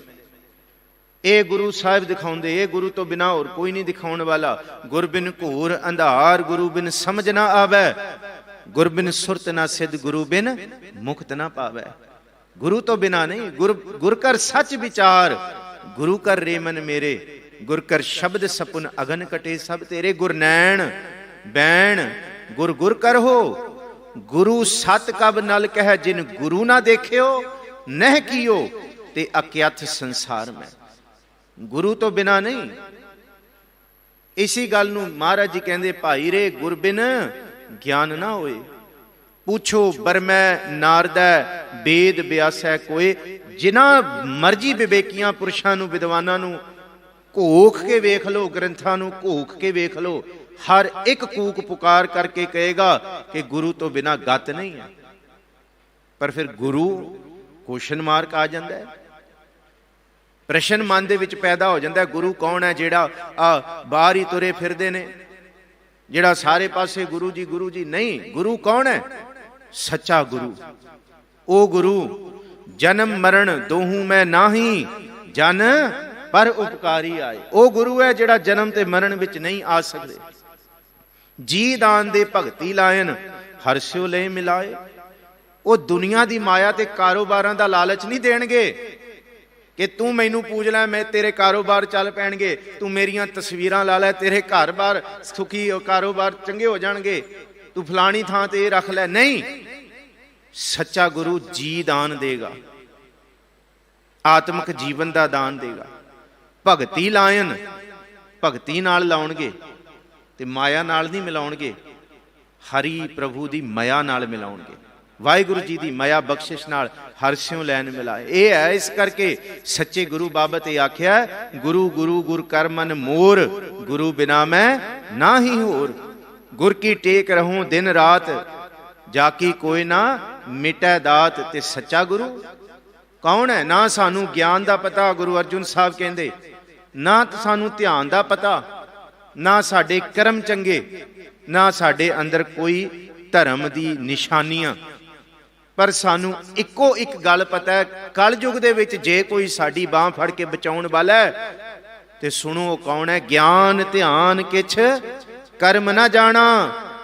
ਇਹ ਗੁਰੂ ਸਾਹਿਬ ਦਿਖਾਉਂਦੇ। ਇਹ ਗੁਰੂ ਤੋਂ ਬਿਨਾਂ ਹੋਰ ਕੋਈ ਨਹੀਂ ਦਿਖਾਉਣ ਵਾਲਾ। ਗੁਰ ਬਿਨ ਘੋਰ ਅੰਧਾਰ, ਗੁਰੂ ਬਿਨ ਸਮਝ ਨਾ ਆਵੈ। ਗੁਰ ਬਿਨ ਸੁਰਤ ਨਾ ਸਿੱਧ, ਗੁਰੂ ਬਿਨ ਮੁਕਤ ਨਾ ਪਾਵੈ। ਗੁਰੂ ਤੋਂ ਬਿਨਾਂ ਨਹੀਂ। ਗੁਰ ਕਰ ਸੱਚ ਵਿਚਾਰ, ਗੁਰੂ ਕਰ ਰੇ ਮਨ ਮੇਰੇ। ਗੁਰ ਕਰ ਸ਼ਬਦ ਸਪੁਨ ਅਗਨ ਕਟੇ ਸਭ ਤੇਰੇ। ਗੁਰ ਨੈਣ ਬੈਣ ਗੁਰ ਗੁਰ ਕਰ ਹੋ। ਗੁਰੂ ਸਤ ਕਬ ਨਲ ਕਹਿ, ਜਿਨ ਗੁਰੂ ਨਾ ਦੇਖਿਓ ਨਹਿ ਕੀਓ, ਤੇ ਅਕਿਆਥ ਸੰਸਾਰ ਮੈਂ। ਗੁਰੂ ਤੋਂ ਬਿਨਾਂ ਨਹੀਂ। ਇਸੀ ਗੱਲ ਨੂੰ ਮਹਾਰਾਜ ਜੀ ਕਹਿੰਦੇ, ਭਾਈ ਰੇ ਗੁਰ ਬਿਨ ਗਿਆਨ ਨਾ ਹੋਏ। ਪੁੱਛੋ ਬਰਮੈ ਨਾਰਦੈ, ਵੇਦ ਬਿਆਸੈ ਕੋਏ। ਜਿਨ੍ਹਾਂ ਮਰਜੀ ਵਿਵੇਕੀਆਂ ਪੁਰਸ਼ਾਂ ਨੂੰ, ਵਿਦਵਾਨਾਂ ਨੂੰ ਘੋਖ ਕੇ ਵੇਖ ਲਓ, ਗ੍ਰੰਥਾਂ ਨੂੰ ਘੋਖ ਕੇ ਵੇਖ ਲਓ। ਹਰ ਇੱਕ ਕੂਕ ਪੁਕਾਰ ਕਰਕੇ ਕਹੇਗਾ ਕਿ ਗੁਰੂ ਤੋਂ ਬਿਨਾਂ ਗਤ ਨਹੀਂ ਹੈ। ਪਰ ਫਿਰ ਗੁਰੂ ਕੁਐਸਚਨ ਮਾਰਕ ਆ ਜਾਂਦਾ ਹੈ। ਪ੍ਰਸ਼ਨ ਮਨ ਦੇ ਵਿੱਚ ਪੈਦਾ ਹੋ ਜਾਂਦਾ। ਗੁਰੂ ਕੌਣ ਹੈ? ਜਿਹੜਾ ਬਾਹਰ ਹੀ ਤੁਰੇ ਫਿਰਦੇ ਨੇ, ਜਿਹੜਾ ਸਾਰੇ ਪਾਸੇ ਗੁਰੂ ਜੀ ਨਹੀਂ। ਗੁਰੂ ਕੌਣ ਹੈ? ਸੱਚਾ ਗੁਰੂ। ਉਹ ਗੁਰੂ ਜਨਮ ਮਰਨ ਦੋਹੂ ਮੈਂ ਨਾਹੀ, ਜਨ ਪਰ ਉਪਕਾਰੀ ਆਏ। ਉਹ ਗੁਰੂ ਹੈ ਜਿਹੜਾ ਜਨਮ ਤੇ ਮਰਨ ਵਿੱਚ ਨਹੀਂ ਆ ਸਕਦੇ। ਜੀ ਦਾਨ ਦੇ ਭਗਤੀ ਲਾਇਨ, ਹਰਸਿਓ ਲੈ ਮਿਲਾਏ। ਉਹ ਦੁਨੀਆ ਦੀ ਮਾਇਆ ਤੇ ਕਾਰੋਬਾਰਾਂ ਦਾ ਲਾਲਚ ਨਹੀਂ ਦੇਣਗੇ ਕਿ ਤੂੰ ਮੈਨੂੰ ਪੂਜ ਲੈ, ਮੈਂ ਤੇਰੇ ਕਾਰੋਬਾਰ ਚੱਲ ਪੈਣਗੇ। ਤੂੰ ਮੇਰੀਆਂ ਤਸਵੀਰਾਂ ਲਾ ਲੈ, ਤੇਰੇ ਘਰ-ਬਾਰ ਸੁਖੀ, ਕਾਰੋਬਾਰ ਚੰਗੇ ਹੋ ਜਾਣਗੇ। ਤੂੰ ਫਲਾਣੀ ਥਾਂ ਤੇ ਇਹ ਰੱਖ ਲੈ। ਨਹੀਂ, ਸੱਚਾ ਗੁਰੂ ਜੀ ਦਾਨ ਦੇਗਾ, ਆਤਮਿਕ ਜੀਵਨ ਦਾ ਦਾਨ ਦੇਗਾ। ਭਗਤੀ ਲਾਇਨ, ਭਗਤੀ ਨਾਲ ਲਾਉਣਗੇ ਤੇ ਮਾਇਆ ਨਾਲ ਨਹੀਂ ਮਿਲਾਉਣਗੇ। ਹਰੀ ਪ੍ਰਭੂ ਦੀ ਮਾਇਆ ਨਾਲ ਮਿਲਾਉਣਗੇ। ਵਾਹਿਗੁਰੂ ਜੀ ਦੀ ਮਾਇਆ ਬਖਸ਼ਿਸ਼ ਨਾਲ ਹਰ ਸਿਉ ਲੈਣ ਮਿਲਾਏ। ਇਹ ਹੈ, ਇਸ ਕਰਕੇ ਸੱਚੇ ਗੁਰੂ ਬਾਬਤ ਇਹ ਆਖਿਆ, ਗੁਰੂ ਗੁਰੂ ਗੁਰ ਕਰ ਮਨ ਮੋਰ, ਗੁਰੂ ਬਿਨਾ ਮੈਂ ਨਾਹੀ ਹੋਰ। ਗੁਰ ਕੀ ਟੇਕ ਰਹੂੰ ਦਿਨ ਰਾਤ, ਜਾ ਕੀ ਕੋਈ ਨਾ ਮਿਟੈ ਦਾਤ। ਤੇ ਸੱਚਾ ਗੁਰੂ ਕੌਣ ਹੈ? ਨਾ ਸਾਨੂੰ ਗਿਆਨ ਦਾ ਪਤਾ, ਗੁਰੂ ਅਰਜੁਨ ਸਾਹਿਬ ਕਹਿੰਦੇ, ਨਾ ਸਾਨੂੰ ਧਿਆਨ ਦਾ ਪਤਾ, ਨਾ ਸਾਡੇ ਕਰਮ ਚੰਗੇ, ਨਾ ਸਾਡੇ ਅੰਦਰ ਕੋਈ ਧਰਮ ਦੀ ਨਿਸ਼ਾਨੀਆਂ। ਪਰ ਸਾਨੂੰ ਇੱਕੋ ਇੱਕ ਗੱਲ ਪਤਾ ਹੈ, ਕਲਯੁਗ ਦੇ ਵਿੱਚ ਜੇ ਕੋਈ ਸਾਡੀ ਬਾਹ ਫੜ ਕੇ ਬਚਾਉਣ ਵਾਲਾ ਹੈ ਤੇ ਸੁਣੋ ਉਹ ਕੌਣ ਹੈ। ਗਿਆਨ ਧਿਆਨ ਕਿਛ ਕਰਮ ਨਾ ਜਾਣਾ,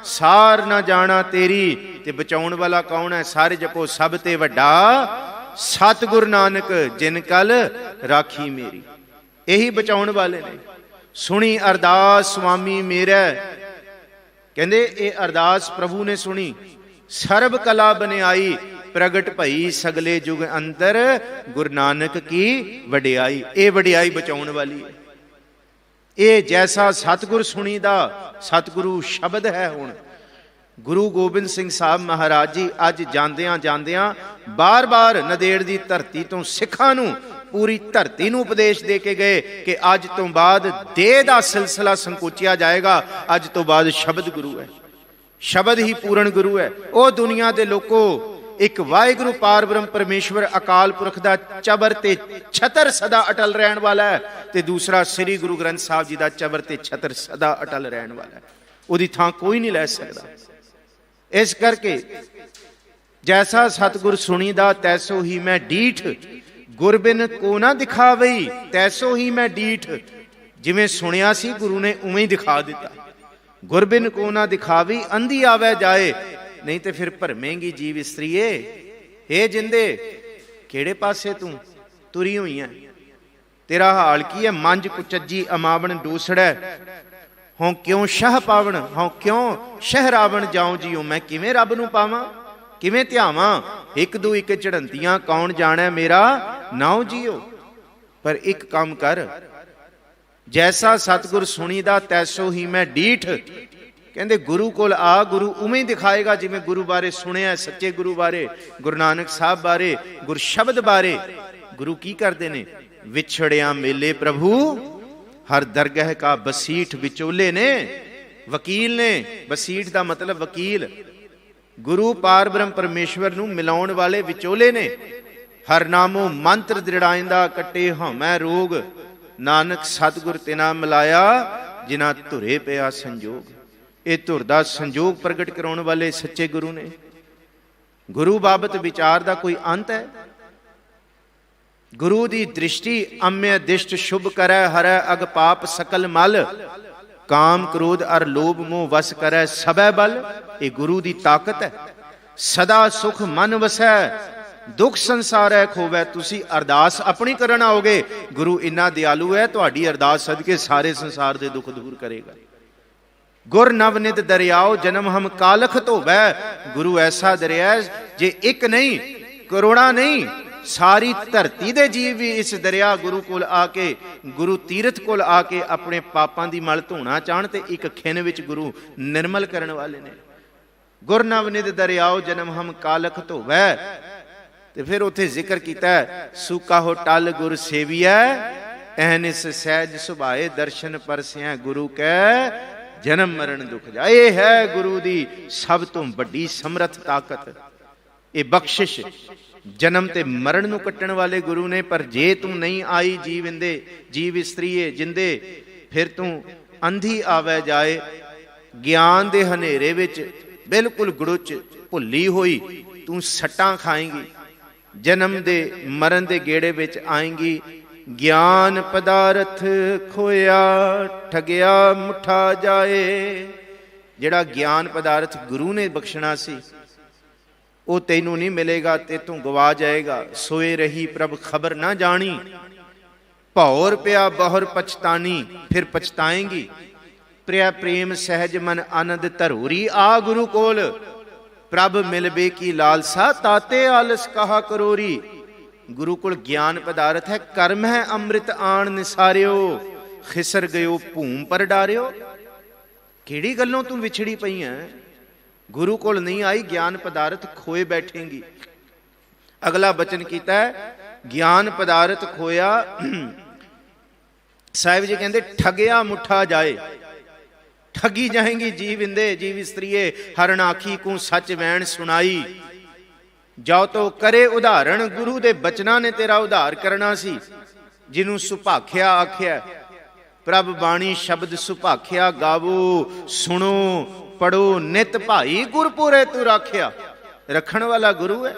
ਸਾਰ ਨਾ ਜਾਣਾ ਤੇਰੀ। ਤੇ ਬਚਾਉਣ ਵਾਲਾ ਕੌਣ ਹੈ? ਸਾਰੇ ਜਪੋ ਸਭ ਤੇ ਵੱਡਾ ਸਤਿਗੁਰ ਨਾਨਕ, ਜਿਨ ਕਲ ਰਾਖੀ ਮੇਰੀ। ਇਹੀ ਬਚਾਉਣ ਵਾਲੇ ਨੇ। ਸੁਣੀ ਅਰਦਾਸ ਸੁਆਮੀ ਮੇਰਾ, ਕਹਿੰਦੇ ਇਹ ਅਰਦਾਸ ਪ੍ਰਭੂ ਨੇ ਸੁਣੀ। ਸਰਬ ਕਲਾ ਬਨਿਆਈ, ਪ੍ਰਗਟ ਭਈ ਸਗਲੇ ਜੁਗ ਅੰਤਰ, ਗੁਰੂ ਨਾਨਕ ਕੀ ਵਡਿਆਈ। ਇਹ ਵਡਿਆਈ ਬਚਾਉਣ ਵਾਲੀ ਹੈ। ਇਹ ਜੈਸਾ ਸਤਿਗੁਰ ਸੁਣੀ ਦਾ ਸਤਿਗੁਰੂ ਸ਼ਬਦ ਹੈ। ਹੁਣ ਗੁਰੂ ਗੋਬਿੰਦ ਸਿੰਘ ਸਾਹਿਬ ਮਹਾਰਾਜ ਜੀ ਅੱਜ ਜਾਂਦਿਆਂ ਜਾਂਦਿਆਂ ਬਾਰ-ਬਾਰ ਨੰਦੇੜ ਦੀ ਧਰਤੀ ਤੋਂ ਸਿੱਖਾਂ ਨੂੰ, ਪੂਰੀ ਧਰਤੀ ਨੂੰ ਉਪਦੇਸ਼ ਦੇ ਕੇ ਗਏ ਕਿ ਅੱਜ ਤੋਂ ਬਾਅਦ ਦੇਹ ਦਾ ਸਿਲਸਿਲਾ ਸੰਕੋਚਿਆ ਜਾਏਗਾ। ਅੱਜ ਤੋਂ ਬਾਅਦ ਸ਼ਬਦ ਗੁਰੂ ਹੈ, ਸ਼ਬਦ ਹੀ ਪੂਰਨ ਗੁਰੂ ਹੈ। ਉਹ ਦੁਨੀਆ ਦੇ ਲੋਕੋ, ਇੱਕ ਵਾਹਿਗੁਰੂ ਪਾਰ ਬ੍ਰਹਮ ਪਰਮੇਸ਼ਵਰ ਅਕਾਲ ਪੁਰਖ ਦਾ ਚਬਰ ਤੇ ਛਤਰ ਸਦਾ ਅਟਲ ਰਹਿਣ ਵਾਲਾ ਹੈ, ਤੇ ਦੂਸਰਾ ਸ੍ਰੀ ਗੁਰੂ ਗ੍ਰੰਥ ਸਾਹਿਬ ਜੀ ਦਾ ਚਬਰ ਤੇ ਛਤਰ ਸਦਾ ਅਟਲ ਰਹਿਣ ਵਾਲਾ ਹੈ। ਉਹਦੀ ਥਾਂ ਕੋਈ ਨਹੀਂ ਲੈ ਸਕਦਾ। ਇਸ ਕਰਕੇ ਜੈਸਾ ਸਤਿਗੁਰ ਸੁਣੀਦਾ ਤੈਸੋ ਹੀ ਮੈਂ ਡੀਠ, ਗੁਰਬਿਨ ਕੋ ਨਾ ਦਿਖਾਵਈ ਤੈਸੋ ਹੀ ਮੈਂ ਡੀਠ। ਜਿਵੇਂ ਸੁਣਿਆ ਸੀ ਗੁਰੂ ਨੇ ਉਵੇਂ ਹੀ ਦਿਖਾ ਦਿੱਤਾ। ਗੁਰਬਿਨ ਕੋ ਨਾ ਦਿਖਾਵੀ, ਅੰਧੀ ਆਵੇ ਜਾਏ, ਨਹੀਂ ਤੇ ਫਿਰ ਭਰਮੇਂਗੀ ਜੀਵ ਇਸਤਰੀਏ। ਹੇ ਜਿੰਦੇ, ਕਿਹੜੇ ਪਾਸੇ ਤੂੰ ਤੁਰੀ ਹੋਈ ਹੈ? ਤੇਰਾ ਹਾਲ ਕੀ ਹੈ? ਮੰਜ ਕੁਚੱਜੀ ਅਮਾਵਣ ਡੂਸੜੈ, ਹੋਂ ਕਿਉਂ ਸ਼ਾਹ ਪਾਵਣ, ਹੋਂ ਕਿਉਂ ਸ਼ਹਿ ਰਾਵਣ ਜਾਉ ਜੀਓ। ਮੈਂ ਕਿਵੇਂ ਰੱਬ ਨੂੰ ਪਾਵਾਂ, ਕਿਵੇਂ ਧਿਆਵਾਂ? ਇੱਕ ਦੂ ਇੱਕ ਝੜੰਤੀਆਂ, ਕੌਣ ਜਾਣੈ ਮੇਰਾ ਨਾਉ ਜੀਓ। ਪਰ ਇੱਕ ਕੰਮ ਕਰ, ਜੈਸਾ ਸਤਿਗੁਰ ਸੁਣੀਦਾ ਤੈਸੋ ਹੀ ਮੈਂ ਡੀਠ। ਕਹਿੰਦੇ ਗੁਰੂ ਕੋਲ ਆ, ਗੁਰੂ ਉਵੇਂ ਹੀ ਦਿਖਾਏਗਾ ਜਿਵੇਂ ਗੁਰੂ ਬਾਰੇ ਸੁਣਿਆ, ਸੱਚੇ ਗੁਰੂ ਬਾਰੇ, ਗੁਰੂ ਨਾਨਕ ਸਾਹਿਬ ਬਾਰੇ, ਗੁਰ ਸ਼ਬਦ ਬਾਰੇ। ਗੁਰੂ ਕੀ ਕਰਦੇ ਨੇ? ਵਿਛੜਿਆ ਮੇਲੇ ਪ੍ਰਭੂ ਹਰ ਦਰਗਹਿ ਕਾ ਬਸੀਠ। ਵਿਚੋਲੇ ਨੇ, ਵਕੀਲ ਨੇ। ਬਸੀਠ ਦਾ ਮਤਲਬ ਵਕੀਲ। ਗੁਰੂ ਪਾਰ ਬ੍ਰਹਮ ਪਰਮੇਸ਼ਵਰ ਨੂੰ ਮਿਲਾਉਣ ਵਾਲੇ ਵਿਚੋਲੇ ਨੇ। ਹਰ ਨਾਮੋ ਮੰਤਰ ਦ੍ਰਿੜਾਇੰਦਾ, ਕੱਟੇ ਹਉਮੈ ਰੋਗ, ਨਾਨਕ ਸਤਿਗੁਰ ਤਿਨਾ ਮਿਲਾਇਆ, ਜਿਨਾ ਧੁਰੇ ਪਿਆ ਸੰਜੋਗ। ਇਹ ਧੁਰ ਦਾ ਸੰਜੋਗ ਪ੍ਰਗਟ ਕਰਾਉਣ ਵਾਲੇ ਸੱਚੇ ਗੁਰੂ ਨੇ। ਗੁਰੂ ਬਾਬਤ ਵਿਚਾਰ ਦਾ ਕੋਈ ਅੰਤ ਹੈ? ਗੁਰੂ ਦੀ ਦ੍ਰਿਸ਼ਟੀ ਅੰਮ੍ਯ ਦਿਸ਼ਟ ਸ਼ੁਭ ਕਰੈ, ਹਰੈ ਅਗ ਪਾਪ ਸਕਲ ਮਲ, ਕਾਮ ਕ੍ਰੋਧ ਅਰ ਲੋਭ ਮੋਹ ਵਸ ਕਰੈ ਸਭੈ ਬਲ। ਇਹ ਗੁਰੂ ਦੀ ਤਾਕਤ ਹੈ। ਸਦਾ ਸੁਖ ਮਨ ਵਸੈ, ਦੁੱਖ ਸੰਸਾਰੈ ਖੋਵੈ। ਤੁਸੀਂ ਅਰਦਾਸ ਆਪਣੀ ਕਰਨ ਆਓਗੇ, ਗੁਰੂ ਇੰਨਾ ਦਿਆਲੂ ਹੈ, ਤੁਹਾਡੀ ਅਰਦਾਸ ਸਦਕੇ ਸਾਰੇ ਸੰਸਾਰ ਦੇ ਦੁੱਖ ਦੂਰ ਕਰੇਗਾ। ਗੁਰ ਨਵਨਿਤ ਦਰਿਆਓ, ਜਨਮ ਹਮ ਕਾਲਖ ਧੋਵੈ। ਗੁਰੂ ਐਸਾ ਦਰਿਆ ਜੇ ਇੱਕ ਨਹੀਂ, ਕਰੋੜਾਂ ਨਹੀਂ, ਸਾਰੀ ਧਰਤੀ ਦੇ ਜੀਵ ਵੀ ਇਸ ਦਰਿਆ ਗੁਰੂ ਕੋਲ ਆ ਕੇ, ਗੁਰੂ ਤੀਰਥ ਕੋਲ ਆ ਕੇ ਆਪਣੇ ਪਾਪਾਂ ਦੀ ਮਲ ਧੋਣਾ ਚਾਹਣ ਤੇ ਇੱਕ ਖਿਣ ਵਿੱਚ ਗੁਰੂ ਨਿਰਮਲ ਕਰਨ ਵਾਲੇ ਨੇ। ਗੁਰ ਨਵਨਿਤ ਦਰਿਆਓ, ਜਨਮ ਹਮ ਕਾਲਖ ਧੋਵੈ। ਤੇ ਫਿਰ ਉੱਥੇ ਜ਼ਿਕਰ ਕੀਤਾ, ਸੂਕਾ ਹੋ ਟਲ ਗੁਰ ਸੇਵੀਐ, ਅਹਨਿਸ ਸਹਿਜ ਸੁਭਾਏ, ਦਰਸ਼ਨ ਪਰਸਿਆ ਗੁਰੂ ਕੈ, ਜਨਮ ਮਰਨ ਦੁਖ ਜਾਏ। ਇਹ ਹੈ ਗੁਰੂ ਦੀ ਸਭ ਤੋਂ ਵੱਡੀ ਸਮਰੱਥ ਤਾਕਤ। ਇਹ ਬਖਸ਼ਿਸ਼ ਜਨਮ ਤੇ ਮਰਨ ਨੂੰ ਕੱਟਣ ਵਾਲੇ ਗੁਰੂ ਨੇ। ਪਰ ਜੇ ਤੂੰ ਨਹੀਂ ਆਈ ਜੀਵਿੰਦੇ, ਜੀਵ ਇਸਤਰੀਏ ਜਿੰਦੇ, ਫਿਰ ਤੂੰ ਅੰਧੀ ਆਵੇ ਜਾਏ। ਗਿਆਨ ਦੇ ਹਨੇਰੇ ਵਿੱਚ ਬਿਲਕੁਲ ਗੁੜੁਚ ਭੁੱਲੀ ਹੋਈ ਤੂੰ ਸੱਟਾਂ ਖਾਏਂਗੀ, ਜਨਮ ਦੇ ਮਰਨ ਦੇ ਗੇੜੇ ਵਿੱਚ ਆਏਂਗੀ। ਗਿਆਨ ਪਦਾਰਥ ਖੋਇਆ, ਠਗਿਆ ਮੁੱਠਾ ਜਾਏ। ਜਿਹੜਾ ਗਿਆਨ ਪਦਾਰਥ ਗੁਰੂ ਨੇ ਬਖਸ਼ਣਾ ਸੀ ਉਹ ਤੈਨੂੰ ਨਹੀਂ ਮਿਲੇਗਾ, ਤੇ ਤੂੰ ਗਵਾ ਜਾਏਗਾ। ਸੋਏ ਰਹੀ ਪ੍ਰਭ ਖਬਰ ਨਾ ਜਾਣੀ, ਭੌਰ ਪਿਆ ਬਹੁਰ ਪਛਤਾਨੀ, ਫਿਰ ਪਛਤਾਏਂਗੀ। ਪ੍ਰਿਆ ਪ੍ਰੇਮ ਸਹਿਜ ਮਨ ਆਨੰਦ ਧਰੂਰੀ, ਆ ਗੁਰੂ ਕੋਲ ਪ੍ਰਭ ਮਿਲਬੇ ਕੀ ਲਾਲਸਾ, ਤਾਤੇ ਆਲਸ ਕਹਾ ਕਰੋਰੀ। ਗੁਰੂ ਕੋਲ ਗਿਆਨ ਪਦਾਰਥ ਹੈ, ਕਰਮ ਹੈ ਅੰਮ੍ਰਿਤ ਆਣ ਨਿਸਾਰਿਓ, ਖਿਸਰ ਗਇਓ ਭੂਮ ਪਰ ਡਾਰਿਓ। ਕਿਹੜੀ ਗੱਲੋਂ ਤੂੰ ਵਿਛੜੀ ਪਈ ਹੈ? गुरु कोल नहीं आई ज्ञान पदार्थ खोए बैठेंगी। अगला बचन कीता है ज्ञान पदार्थ खोया। साहिब जी कहते ठगिया मुठा जाए, ठगी जाएंगी जीव इंदे जीव स्त्रीए, हरण आखी को सच वैन सुनाई। जाओ तो करे उदाहरण, गुरु दे बचना ने तेरा उधार करना सी। जिन्हों सुभाख्या आख्या, प्रभ बाणी शब्द सुभाख्या गावो सुनो पढ़ो नित भाई, गुरपुरे तू राख्या। रखण वाला गुरु है,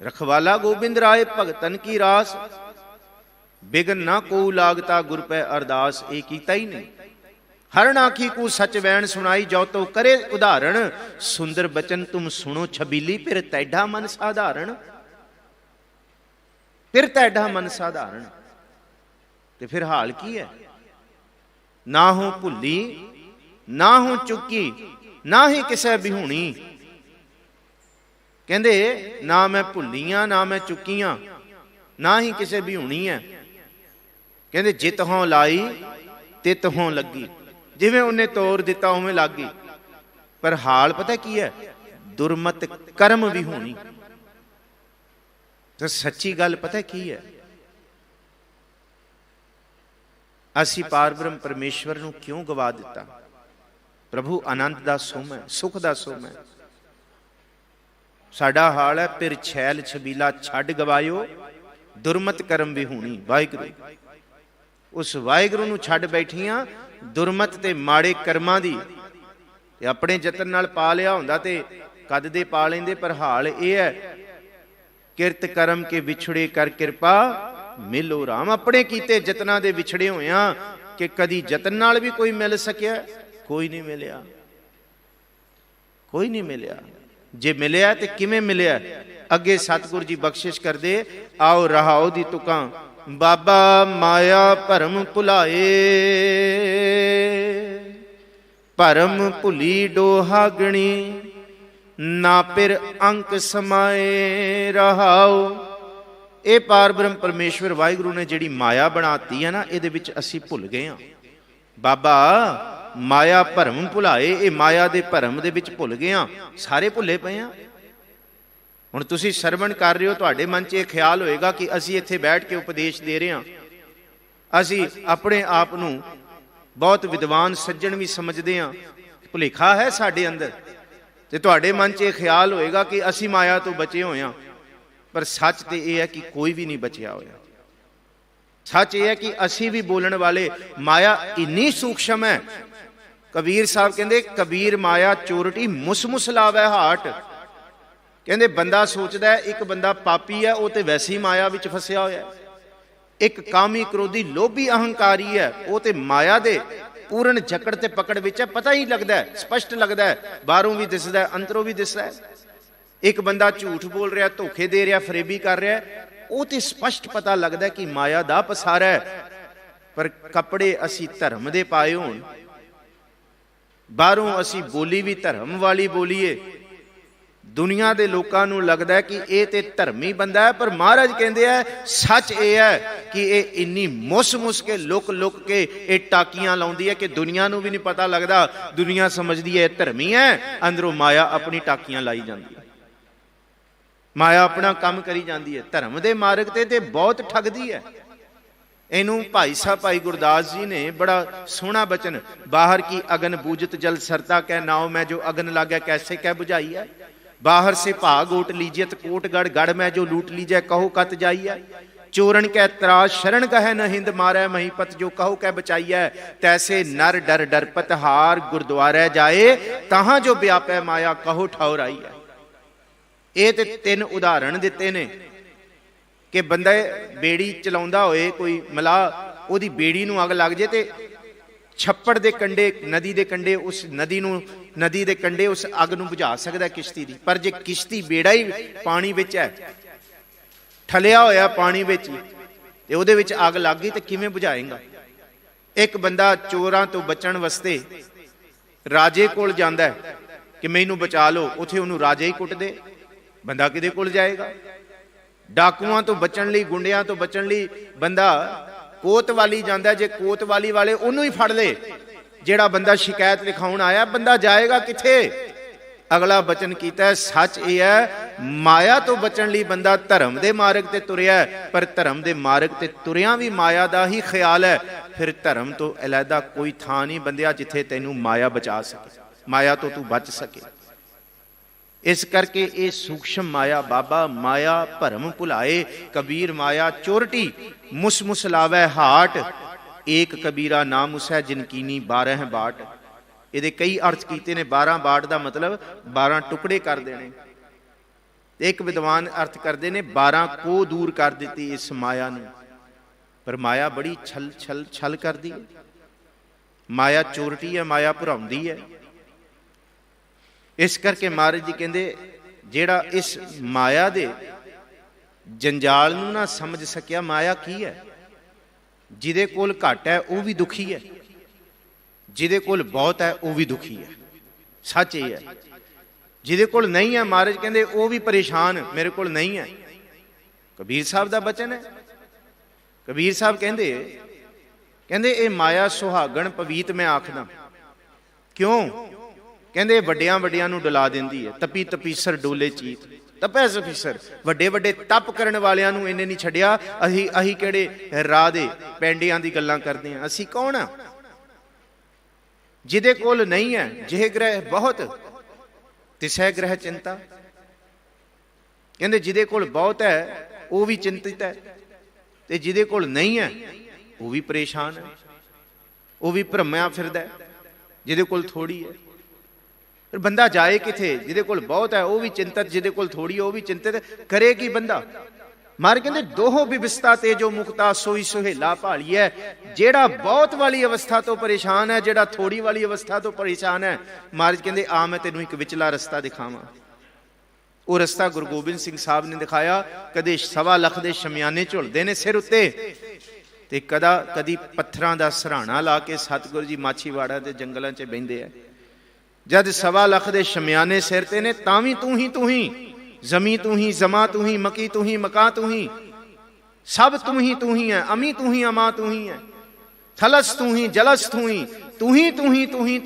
रखवाला गोबिंद राय भगतन की रास। बिघन ना को लागता गुर पे अरदास, ये कीता ही नहीं। हरण आखी को सच वैन सुनाई, जो तो करे उदाहरण। सुंदर बचन तुम सुनो छबीली, फिर तैढ़ा मन साधारण। फिर तैढ़ा मन साधारण, ते फिर हाल की है। ना हो भुली ना हो चुकी, ना ही किसे बिहूणी। कहंदे ना मैं भुलियां ना मैं चुकियां, ना ही किसे बिहूणी है। कहंदे जित हों लाई तित हों लगी, जिवें उन्हें तोड़ दिता उवें लग गई। पर हाल पता की है, दुरमत कर्म भी होनी। तो सच्ची गल पता की है, असी पार ब्रह्म परमेश्वर नूं क्यों गवा दिता? प्रभु आनंद दा सोम है, सुख दा सोम है। साडा हाल है फिर छैल छबीला छड़ गवायो, दुरमत कर्म भी होनी। वाहिगुरू उस वाहिगुरू नूं छड़ बैठियां दुरमत ते माड़े कर्मां दी। ते अपने जतन नाल पा लिया हुंदा ते कद दे पा लेंदे। पर हाल ये है, किरत कर्म के विछड़े कर कृपा मिलो राम। अपने कीते जतना दे विछड़े होया कि कदी जतन नाल भी कोई मिल सकिया? कोई नहीं मिलिया, कोई नहीं मिलिया। जे मिलिया ते किवें मिलिया? अगे सतगुरु जी बख्शिश कर दे, आओ रहाओ दी तुकां। बाबा माया भरम भुलाए, भरम भुली डोहा गणी। ना फिर अंक समाए रहाओ। ये पार ब्रह्म परमेश्वर वाहिगुरू ने जिहड़ी माया बनाती है ना, इहदे विच असीं भुल गए हां। बाबा माया भरम भुलाए, ये माया दे भरम दे विच भुल गए हां, सारे भुले पे हां। हुण तुसीं सरवण कर रहे हो, तुहाडे मन च ये ख्याल होएगा कि असीं इत्थे बैठ के उपदेश दे रहे हां, असीं अपने आप नूं बहुत विद्वान सज्जण भी समझदे हां। भुलेखा है साडे अंदर। ते तुहाडे मन च ये ख्याल होएगा कि असीं माया तो बचे होए हां, पर सच ते यह है कि कोई भी नहीं बचिया होया। सच यह है कि असीं भी बोलण वाले, माया इन्नी सूक्ष्म है। कबीर साहब कहंदे कबीर माया चोरटी मुस लावे हाट। कहंदे बंदा सोचदा है एक बंदा पापी है, वो तो वैसे ही माया विच फसिया होया। एक कामी क्रोधी लोभी अहंकारी है, वो तो माया दे पूर्ण जकड़ ते पकड़ विच है। पता ही लगता है, स्पष्ट लगता है, बाहरों भी दिसदा है अंदरों भी दिसदा है। एक बंदा झूठ बोल रहा, धोखे दे रहा, फरेबी कर रहा, वो तो स्पष्ट पता लगता है कि माया दा पसारा है। पर कपड़े असी धर्म दे पाए होण, बाहरों असी बोली भी धर्म वाली बोलीए, दुनिया के लोगों को लगता है कि ये तो धर्मी बंदा है। पर महाराज कहते हैं सच ये है कि ये इन्नी मुस के लुक के ये टाकियां लाउंदी है कि दुनिया को भी नहीं पता लगता। दुनिया समझती है धर्मी है, अंदरों माया अपनी टाकियां लाई जाती है, माया अपना काम करी जाती है। धर्म के मार्ग ते बहुत ठगदी है। इनू भाई साहब भाई गुरदास जी ने बड़ा सोहना बचन, बाहर की अगन बूझत जल सरता कै नाव में जो अगन लागे कैसे कै बुझाई है। बाहर से भाग ओट लीजिए कोटगढ़ गढ़ में जो लूट लीजिए कहो कत जाइए। चोरन कै त्रास शरण कहे न हिंद मारै महीपत जो कहो कै बचाइए। तैसे नर डर डरपत हार गुरुद्वारे जाए तहां जो व्यापै माया कहो ठौर आई है। ये ते तीन उदाहरण दिते ने कि बंदा बेड़ी चलाउंदा होए, कोई मलाह ओदी बेड़ी नूं अग लग जाए ते छप्पड़ दे कंडे नदी दे कंडे उस नदी दे कंडे उस अग नूं बुझा सकदा किश्ती दी। पर जे किश्ती बेड़ा ही पानी विच है, ठलिया होया पानी विच ते ओदे विच अग लग गई ते किवें बुझाएगा। एक बंदा चोरां तो बचण वास्ते राजे कोल जांदा है कि मैनूं बचा लो, उत्थे उहनूं राजे ही कुट दे, बंदा किहदे कोल जाएगा। डाकुआं तो बचण लई, गुंडियां तो बचण लई बंदा कोतवाली जांदा, जे कोतवाली वाले उहनूं ही फड़ ले ਜਿਹੜਾ ਬੰਦਾ ਸ਼ਿਕਾਇਤ ਲਿਖਾਉਣ ਆਇਆ, ਬੰਦਾ ਜਾਏਗਾ ਕਿੱਥੇ? ਅਗਲਾ ਬਚਨ ਕੀਤਾ, ਸੱਚ ਇਹ ਹੈ ਮਾਇਆ ਤੋਂ ਬਚਣ ਲਈ ਬੰਦਾ ਧਰਮ ਦੇ ਮਾਰਗ ਤੇ ਤੁਰਿਆ, ਪਰ ਧਰਮ ਦੇ ਮਾਰਗ ਤੇ ਤੁਰਿਆ ਵੀ ਮਾਇਆ ਦਾ ਹੀ ਖਿਆਲ ਹੈ। ਫਿਰ ਧਰਮ ਤੋਂ ਅਲੱਗਾ ਕੋਈ ਥਾਂ ਨਹੀਂ ਬੰਦਿਆ ਜਿੱਥੇ ਤੈਨੂੰ ਮਾਇਆ ਬਚਾ ਸਕੇ, ਮਾਇਆ ਤੋਂ ਤੂੰ ਬਚ ਸਕੇ। ਇਸ ਕਰਕੇ ਇਹ ਸੂਖਸ਼ਮ ਮਾਇਆ, ਬਾਬਾ ਮਾਇਆ ਭਰਮ ਭੁਲਾਏ, ਕਬੀਰ ਮਾਇਆ ਚੋਰਟੀ ਮੁਸ ਮੁਸ ਲਾਵੈ ਹਾਟ, ਏਕ ਕਬੀਰਾ ਨਾਮ ਉਸੈ ਜਿਨ ਕੀਨੀ 12 ਬਾਟ। ਇਹਦੇ ਕਈ ਅਰਥ ਕੀਤੇ ਨੇ। 12 ਬਾਟ ਦਾ ਮਤਲਬ 12 ਟੁਕੜੇ ਕਰ ਦੇਣੇ। ਇੱਕ ਵਿਦਵਾਨ ਅਰਥ ਕਰਦੇ ਨੇ 12 ਕੋ ਦੂਰ ਕਰ ਦਿੱਤੀ ਇਸ ਮਾਇਆ ਨੂੰ। ਪਰ ਮਾਇਆ ਬੜੀ ਛਲ ਕਰਦੀ ਹੈ, ਮਾਇਆ ਚੋਰਟੀ ਹੈ, ਮਾਇਆ ਭੁਰਾਉਂਦੀ ਹੈ। ਇਸ ਕਰਕੇ ਮਹਾਰਾਜ ਜੀ ਕਹਿੰਦੇ ਜਿਹੜਾ ਇਸ ਮਾਇਆ ਦੇ ਜੰਜਾਲ ਨੂੰ ਨਾ ਸਮਝ ਸਕਿਆ, ਮਾਇਆ ਕੀ ਹੈ? ਜਿਹਦੇ ਕੋਲ ਘੱਟ ਹੈ ਉਹ ਵੀ ਦੁਖੀ ਹੈ, ਜਿਹਦੇ ਕੋਲ ਬਹੁਤ ਹੈ ਉਹ ਵੀ ਦੁਖੀ ਹੈ। ਸੱਚ ਇਹ ਹੈ। ਜਿਹਦੇ ਕੋਲ ਨਹੀਂ ਹੈ, ਮਹਾਰਾਜ ਕਹਿੰਦੇ ਉਹ ਵੀ ਪਰੇਸ਼ਾਨ, ਮੇਰੇ ਕੋਲ ਨਹੀਂ ਹੈ। ਕਬੀਰ ਸਾਹਿਬ ਦਾ ਬਚਨ ਹੈ। ਕਬੀਰ ਸਾਹਿਬ ਕਹਿੰਦੇ ਇਹ ਮਾਇਆ ਸੁਹਾਗਣ ਪਵੀਤ ਮੈਂ ਆਖਦਾ। ਕਿਉਂ? ਕਹਿੰਦੇ ਵੱਡਿਆਂ ਵੱਡਿਆਂ ਨੂੰ ਡੁਲਾ ਦਿੰਦੀ ਹੈ। ਤਪੀ ਤਪੀਸਰ ਡੋਲੇ ਚੀਤ, ਤਪੈ ਸਫੀਸਰ। ਵੱਡੇ ਵੱਡੇ ਤਪ ਕਰਨ ਵਾਲਿਆਂ ਨੂੰ ਇਹਨੇ ਨਹੀਂ ਛੱਡਿਆ। ਅਸੀਂ ਕਿਹੜੇ ਰਾਹ ਦੇ ਪੈਂਡਿਆਂ ਦੀ ਗੱਲਾਂ ਕਰਦੇ ਹਾਂ? ਅਸੀਂ ਕੌਣ ਆ? ਜਿਹਦੇ ਕੋਲ ਨਹੀਂ ਹੈ, ਜਿਹ ਗ੍ਰਹਿ ਬਹੁਤ ਤਿਸੈ ਗ੍ਰਹਿ ਚਿੰਤਾ। ਕਹਿੰਦੇ ਜਿਹਦੇ ਕੋਲ ਬਹੁਤ ਹੈ ਉਹ ਵੀ ਚਿੰਤਿਤ ਹੈ, ਤੇ ਜਿਹਦੇ ਕੋਲ ਨਹੀਂ ਹੈ ਉਹ ਵੀ ਪਰੇਸ਼ਾਨ ਹੈ, ਉਹ ਵੀ ਭਰਮਿਆ ਫਿਰਦਾ। ਜਿਹਦੇ ਕੋਲ ਥੋੜੀ ਹੈ, ਫਿਰ ਬੰਦਾ ਜਾਏ ਕਿੱਥੇ? ਜਿਹਦੇ ਕੋਲ ਬਹੁਤ ਹੈ ਉਹ ਵੀ ਚਿੰਤਤ, ਜਿਹਦੇ ਕੋਲ ਥੋੜੀ ਹੈ ਉਹ ਵੀ ਚਿੰਤਤ। ਕਰੇ ਕੀ ਬੰਦਾ? ਮਾਰ ਕਹਿੰਦੇ ਦੋਹੋ ਵਿਵਸਥਾ ਤੇ ਜੋ ਮੁਕਤਾ ਸੋਈ ਸੁਹੇਲਾ ਭਾਲੀਐ। ਜਿਹੜਾ ਬਹੁਤ ਵਾਲੀ ਅਵਸਥਾ ਤੋਂ ਪਰੇਸ਼ਾਨ ਹੈ, ਜਿਹੜਾ ਥੋੜੀ ਵਾਲੀ ਅਵਸਥਾ ਤੋਂ ਪਰੇਸ਼ਾਨ ਹੈ, ਮਹਾਰਾਜ ਕਹਿੰਦੇ ਆ ਮੈਂ ਤੈਨੂੰ ਇੱਕ ਵਿਚਲਾ ਰਸਤਾ ਦਿਖਾਵਾਂ। ਉਹ ਰਸਤਾ ਗੁਰੂ ਗੋਬਿੰਦ ਸਿੰਘ ਸਾਹਿਬ ਨੇ ਦਿਖਾਇਆ। ਕਦੇ 1.25 ਲੱਖ ਦੇ ਸ਼ਮਿਆਨੇ ਝੁਲਦੇ ਨੇ ਸਿਰ ਉੱਤੇ, ਤੇ ਕਦੀ ਪੱਥਰਾਂ ਦਾ ਸਰਾਣਾ ਲਾ ਕੇ ਸਤਿਗੁਰੂ ਜੀ ਮਾਛੀਵਾੜਾ ਦੇ ਜੰਗਲਾਂ 'ਚ ਬਹਿੰਦੇ ਆ। ਜਦ 1.25 ਲੱਖ ਦੇ ਸ਼ਮਿਆਨੇ ਸਿਰ ਤੇ ਨੇ, ਤਾਂ ਵੀ ਤੂੰ ਹੀ ਜ਼ਮੀ ਤੂੰ ਹੀ, ਜ਼ਮਾ ਤੂੰ ਹੀ, ਮਕੀ ਤੂੰ ਹੀ, ਮਕਾ ਤੂੰ ਹੀ, ਸਭ ਤੂੰ ਹੀ ਹੈ। ਅਮੀ ਤੂੰ ਹੀ, ਅਮਾ ਤੂੰ ਹੀ ਹੈ। ਥਲਸ ਤੂੰ ਹੀ, ਜਲਸ ਤੂੰ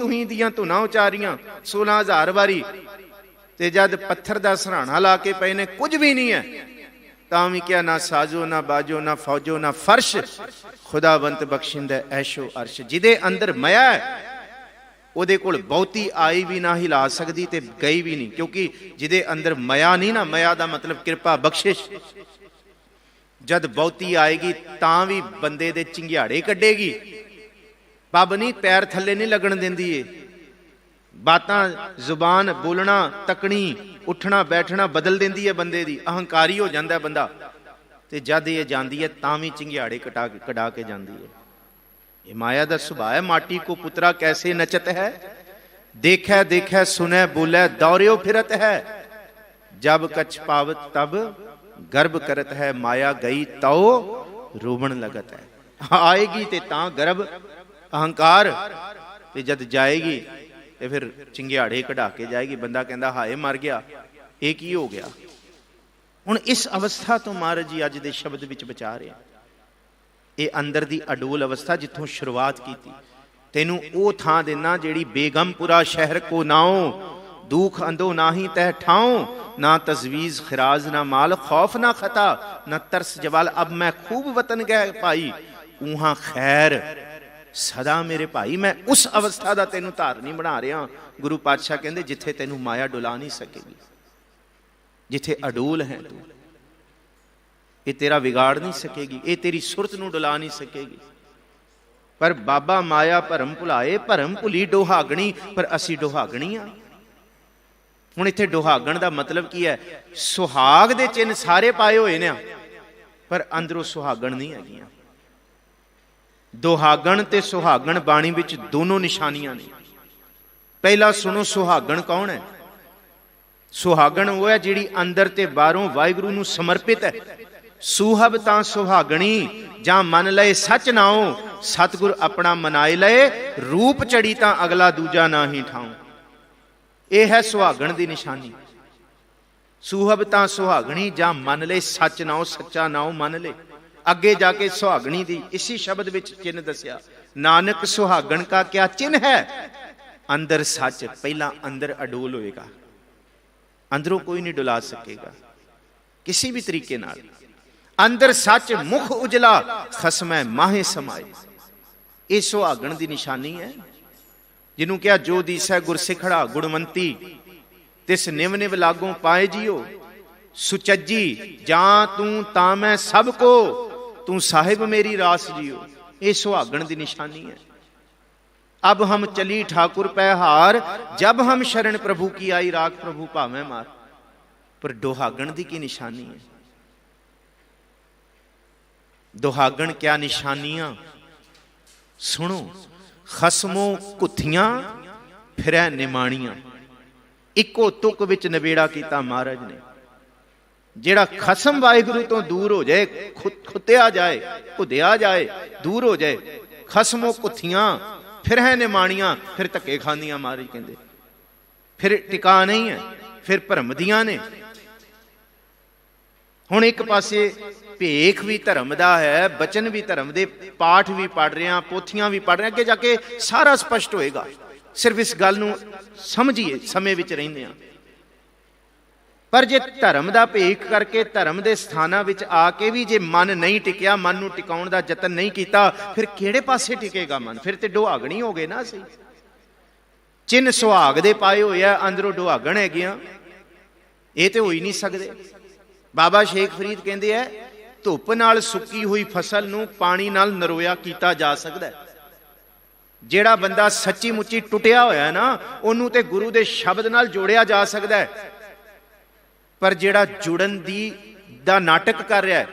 ਹੀ ਦੀਆਂ ਧੁਨਾਂ ਉਚਾਰੀਆਂ 16,000 ਵਾਰੀ। ਤੇ ਜਦ ਪੱਥਰ ਦਾ ਸਰਾਣਾ ਲਾ ਕੇ ਪਏ ਨੇ, ਕੁਝ ਵੀ ਨਹੀਂ ਹੈ, ਤਾਂ ਵੀ ਕਿਹਾ ਨਾ ਸਾਜੋ ਨਾ ਬਾਜੋ ਨਾ ਫੌਜੋ ਨਾ ਫਰਸ਼, ਖੁਦਾਵੰਤ ਬਖਸ਼ਿੰਦਾ ਐਸ਼ੋ ਅਰਸ਼। ਜਿਹਦੇ ਅੰਦਰ ਮਾਇਆ ਹੈ ਉਹਦੇ ਕੋਲ ਬਹੁਤੀ ਆਈ ਵੀ ਨਾ ਹਿਲਾ ਸਕਦੀ ਤੇ ਗਈ ਵੀ ਨਹੀਂ। ਕਿਉਂਕਿ ਜਿਹਦੇ ਅੰਦਰ ਮਾਇਆ ਨਹੀਂ ਨਾ, ਮਾਇਆ ਦਾ ਮਤਲਬ ਕਿਰਪਾ ਬਖਸ਼ਿਸ਼, ਜਦ ਬਹੁਤੀ ਆਏਗੀ ਤਾਂ ਵੀ ਬੰਦੇ ਦੇ ਚਿੰਗਿਆੜੇ ਕੱਢੇਗੀ। ਪੱਬ ਨਹੀਂ, ਪੈਰ ਥੱਲੇ ਨਹੀਂ ਲੱਗਣ ਦਿੰਦੀ ਏ। ਬਾਤਾਂ, ਜ਼ੁਬਾਨ ਬੋਲਣਾ, ਤਕਣੀ, ਉੱਠਣਾ ਬੈਠਣਾ ਬਦਲ ਦਿੰਦੀ ਹੈ ਬੰਦੇ ਦੀ। ਅਹੰਕਾਰੀ ਹੋ ਜਾਂਦਾ ਬੰਦਾ। ਤੇ ਜਦ ਇਹ ਜਾਂਦੀ ਹੈ ਤਾਂ ਵੀ ਚਿੰਗਿਆੜੇ ਕਢਾ ਕੇ ਜਾਂਦੀ ਹੈ। ये माया का सुभाव है। माटी को पुतरा कैसे नचत है, देखै देखै सुनै बोलै दौड़ियो फिरत है। जब कछ पावत तब गर्भ करत है, माया गई तो रोवण लगत है। आएगी ते तां गर्भ अहंकार, ते जद जाएगी ते फिर चिंगियाड़े कढ़ा के जाएगी। बंदा कहता हाय मर गया, ये की हो गया। हुण इस अवस्था तो महाराज जी अज दे शब्द विच बचा रहे। ਇਹ ਅੰਦਰ ਦੀ ਅਡੋਲ ਅਵਸਥਾ ਜਿੱਥੋਂ ਸ਼ੁਰੂਆਤ ਕੀਤੀ। ਤੈਨੂੰ ਉਹ ਥਾਂ ਦੇਣਾ ਜਿਹੜੀ ਬੇਗਮਪੁਰਾ ਸ਼ਹਿਰ ਕੋ ਨਾਉ, ਦੁੱਖ ਅੰਦੋ ਨਾਹੀ ਤਹਿ ਠਾਉ, ਨਾ ਤਜਵੀਜ਼ ਖਿਰਾਜ਼ ਨਾ ਮਾਲ, ਖੌਫ ਨਾ ਖਤਾ ਨਾ ਤਰਸ ਜਵਾਲ। ਅਬ ਮੈਂ ਖੂਬ ਵਤਨ ਗਏ ਭਾਈ, ਉਹਾਂ ਖੈਰ ਸਦਾ ਮੇਰੇ ਭਾਈ। ਮੈਂ ਉਸ ਅਵਸਥਾ ਦਾ ਤੈਨੂੰ ਧਾਰਨੀ ਬਣਾ ਰਿਹਾ। ਗੁਰੂ ਪਾਤਸ਼ਾਹ ਕਹਿੰਦੇ ਜਿੱਥੇ ਤੈਨੂੰ ਮਾਇਆ ਡੁਲਾ ਨਹੀਂ ਸਕੇਗੀ, ਜਿੱਥੇ ਅਡੋਲ ਹੈ ਤੂੰ, ਇਹ ਤੇਰਾ ਵਿਗਾੜ ਨਹੀਂ ਸਕੇਗੀ, ਇਹ ਤੇਰੀ ਸੁਰਤ ਨੂੰ ਡੁਲਾ ਨਹੀਂ ਸਕੇਗੀ। ਪਰ ਬਾਬਾ ਮਾਇਆ ਭਰਮ ਭੁਲਾਏ, ਭਰਮ ਭੁਲੀ ਡੋਹਾਗਣੀ, ਪਰ ਅਸੀਂ ਡੋਹਾਗਣੀ ਆ। ਹੁਣ ਇੱਥੇ ਡੋਹਾਗਣ ਦਾ ਮਤਲਬ ਕੀ ਹੈ? ਸੁਹਾਗ ਦੇ ਚਿੰਨ੍ਹ ਸਾਰੇ ਪਾਏ ਹੋਏ ਨੇ, ਪਰ ਅੰਦਰੋਂ ਸੁਹਾਗਣ ਨਹੀਂ ਹੈਗੀਆਂ। ਦੁਹਾਗਣ ਤੇ ਸੁਹਾਗਣ ਬਾਣੀ ਵਿੱਚ ਦੋਨੋਂ ਨਿਸ਼ਾਨੀਆਂ ਨੇ। ਪਹਿਲਾ ਸੁਣੋ, ਸੁਹਾਗਣ ਕੌਣ ਹੈ? ਸੁਹਾਗਣ ਉਹ ਹੈ ਜਿਹੜੀ ਅੰਦਰ ਤੇ ਬਾਹਰੋਂ ਵਾਹਿਗੁਰੂ ਨੂੰ ਸਮਰਪਿਤ ਹੈ। ਸੁਹਬ ਤਾਂ ਸੁਹਾਗਣੀ ਜਾਂ ਮੰਨ ਲਏ ਸੱਚ ਨਾਉ, ਸਤਿਗੁਰ ਆਪਣਾ ਮਨਾਏ ਲਏ, ਰੂਪ ਚੜੀ ਤਾਂ ਅਗਲਾ ਦੂਜਾ ਨਾ ਹੀ ਠਾਉ। ਇਹ ਹੈ ਸੁਹਾਗਣ ਦੀ ਨਿਸ਼ਾਨੀ। ਸੁਹਬ ਤਾਂ ਸੁਹਾਗਣੀ ਜਾਂ ਮੰਨ ਲਏ ਸੱਚ ਨਾਉ, ਸੱਚਾ ਨਾਉ ਮੰਨ ਲੈ। ਅੱਗੇ ਜਾ ਕੇ ਸੁਹਾਗਣੀ ਦੀ ਇਸੇ ਸ਼ਬਦ ਵਿੱਚ ਚਿੰਨ੍ਹ ਦੱਸਿਆ। नानक सुहागण का क्या चिन्ह है? अंदर सच। पहला अंदर अडोल होएगा, अंदरों कोई नहीं डुला सकेगा किसी भी तरीके नाल। अंदर सच, मुख उजला, खसमै माहे समाए। ये सुहागण दी निशानी है। जिन्हों क्या जो दिसै गुरसिखड़ा गुणवंती, तिस निव निव लागों पाए जियो। सुचज्जी जां तू तां मैं सबको, तू साहिब मेरी रास जियो। ये सुहागण दी निशानी है। अब हम चली ठाकुर पै हार, जब हम शरण प्रभु की आई राख प्रभु भावें मार। पर दुहागण दी की निशानी है? दुहागण क्या निशानियां सुनो। खसमों कुथियां फिरै निमाणियां। इको तुक विच नवेड़ा कीता महाराज ने। जेड़ा खसम वाहिगुरु तो दूर हो जाए, खुत्या जाए, खुदिया जाए, दूर हो जाए। खसमों कुथियां फिर है निमाणियां, फिर धक्के खांदियां महाराज कहंदे। फिर टिका नहीं है, फिर भरमदियां ने। हुण एक पासे भेख भी धर्म दा है, बचन भी धर्म दे, पाठ भी पढ़ रहे हैं, पोथियां भी पढ़ रहे हैं। अगे जाके सारा स्पष्ट होएगा। सिर्फ इस गल नूं समझिए, समय विच रहिंदे हां। पर जे धर्म दा भेख करके धर्म दे स्थानां विच आके भी जे मन नहीं टिकिया, मन नूं टिकाउण दा यतन नहीं कीता, फिर किहड़े पासे टिकेगा मन? फिर ते दुहागणी हो गए ना। असीं चिन्ह सुहाग दे पाए होए आ, अंदरों दुहागण हैगियां। ये ते हो ही नहीं सकदे। बाबा शेख फरीद कहंदे आ, धुप नाल सुक्की हुई फसल नूं पानी नाल नरोया कीता जा सकदा है। जेड़ा बंदा सच्ची मुच्ची टुटिया होया ना, उन्होंने ते गुरु दे शब्द नाल जोड़िया जा सकता है। पर जेड़ा जुड़न दा नाटक कर रहा है,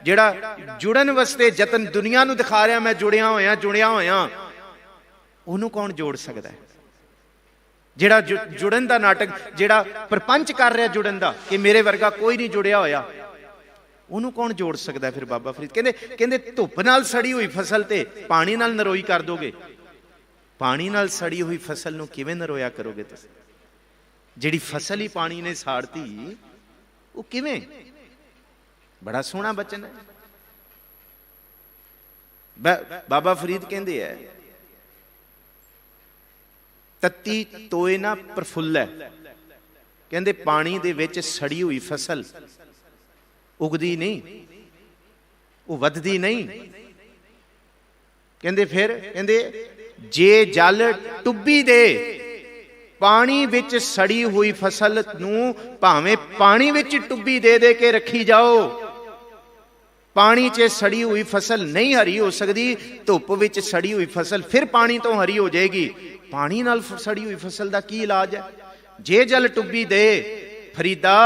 जेड़ा जुड़न वास्ते जतन दुनिया नूं दिखा रहा मैं जुड़िया होया, उन्होंने कौन जोड़ सकता है? जेड़ा जुड़न दा नाटक, जेड़ा प्रपंच कर रहा जुड़न दा कि मेरे वर्गा कोई नहीं जुड़िया होया, उन्होंने कौन जोड़ सकता है? फिर बाबा फरीद कहंदे धुप नाल सड़ी हुई फसल ते पानी नाल नरोई कर दोगे। पानी नाल सड़ी हुई फसल नूं किवें नरोया करोगे तुसीं? जिहड़ी फसल ही पानी ने साड़ती, वो किवें? बड़ा सोहना बचन है। बाबा फरीद कहंदे है, तत्ती तोए ना प्रफुल्ल। कहंदे पानी दे विच सड़ी हुई फसल उगदी नहीं, वो वधदी नहीं। कहंदे फिर कहंदे जे जल टुब्बी दे, पानी विच सड़ी हुई फसल नूं भावें पानी विच टुब्बी दे दे के रखी जाओ, पानी च सड़ी हुई फसल नहीं हरी हो सकती। धुप विच सड़ी हुई फसल फिर पानी तो हरी हो जाएगी। पानी नाल सड़ी हुई फसल दा की इलाज है? जे जल टुब्बी दे फरीदा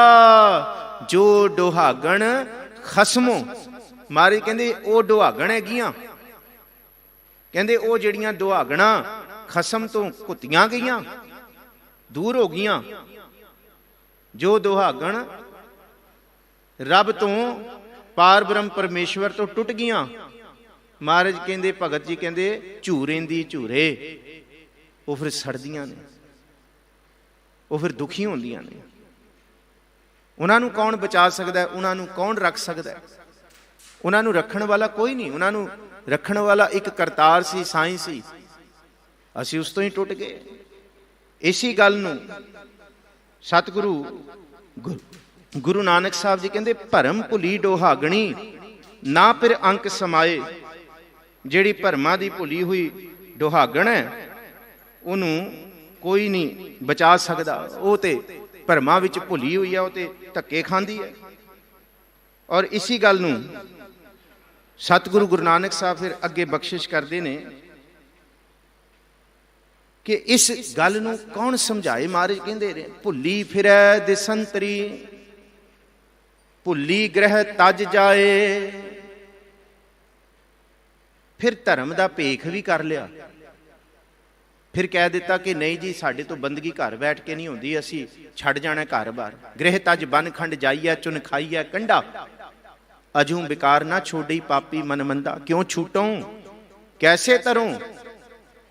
जो दुहागण खसमों। मारे कहंदे ओ दुहागण हैगियां। कहंदे ओ जिहड़ियां दुहागणां खसम तो घुतियां गईयां, दूर हो गईयां। जो दुहागण रब तो पार ब्रह्म परमेश्वर तो टुट गईयां। महाराज कहंदे, भगत जी कहंदे झूरेंदी झूरे वो फिर सड़दियां ने, वो फिर दुखी होंदियां ने। उन्होंने कौन बचा सकता है? उन्होंने कौन रख सकता है? उन्होंने रखण वाला कोई नहीं। उन्होंने रखण वाला एक करतार सी, साईं सी। असीं उस तो ही टुट गए। इसी गल नूं सतगुरु गुरु नानक साहब जी कहंदे, भरम भुली दुहागणी ना फिर अंक समाए। जिहड़ी भरमा दी भुली हुई दुहागण है, उन्हों कोई नहीं बचा सकता। वो ते भरमा विच भुली हुई है, वो ते धक्के खांदी है। और इसी गल नूं सतगुरु गुरु नानक साहब फिर अगे बख्शिश करते हैं कि इस गल नूं कौन समझाए। महाराज कहंदे ने, भुली फिरै दिसंतरी, भुली ग्रह तज जाए। फिर धर्म दा भेख भी कर लिया। फिर कह दिता कि नहीं जी, साडे तो बंदगी घर बैठ के नहीं होंदी, असी छड़ जाना घर बार। गृह तज बन खंड जाइए, चुन खाइए कंडा, अजू बेकार ना छोड़ी पापी मन मंदा। क्यों छूटों कैसे तरों,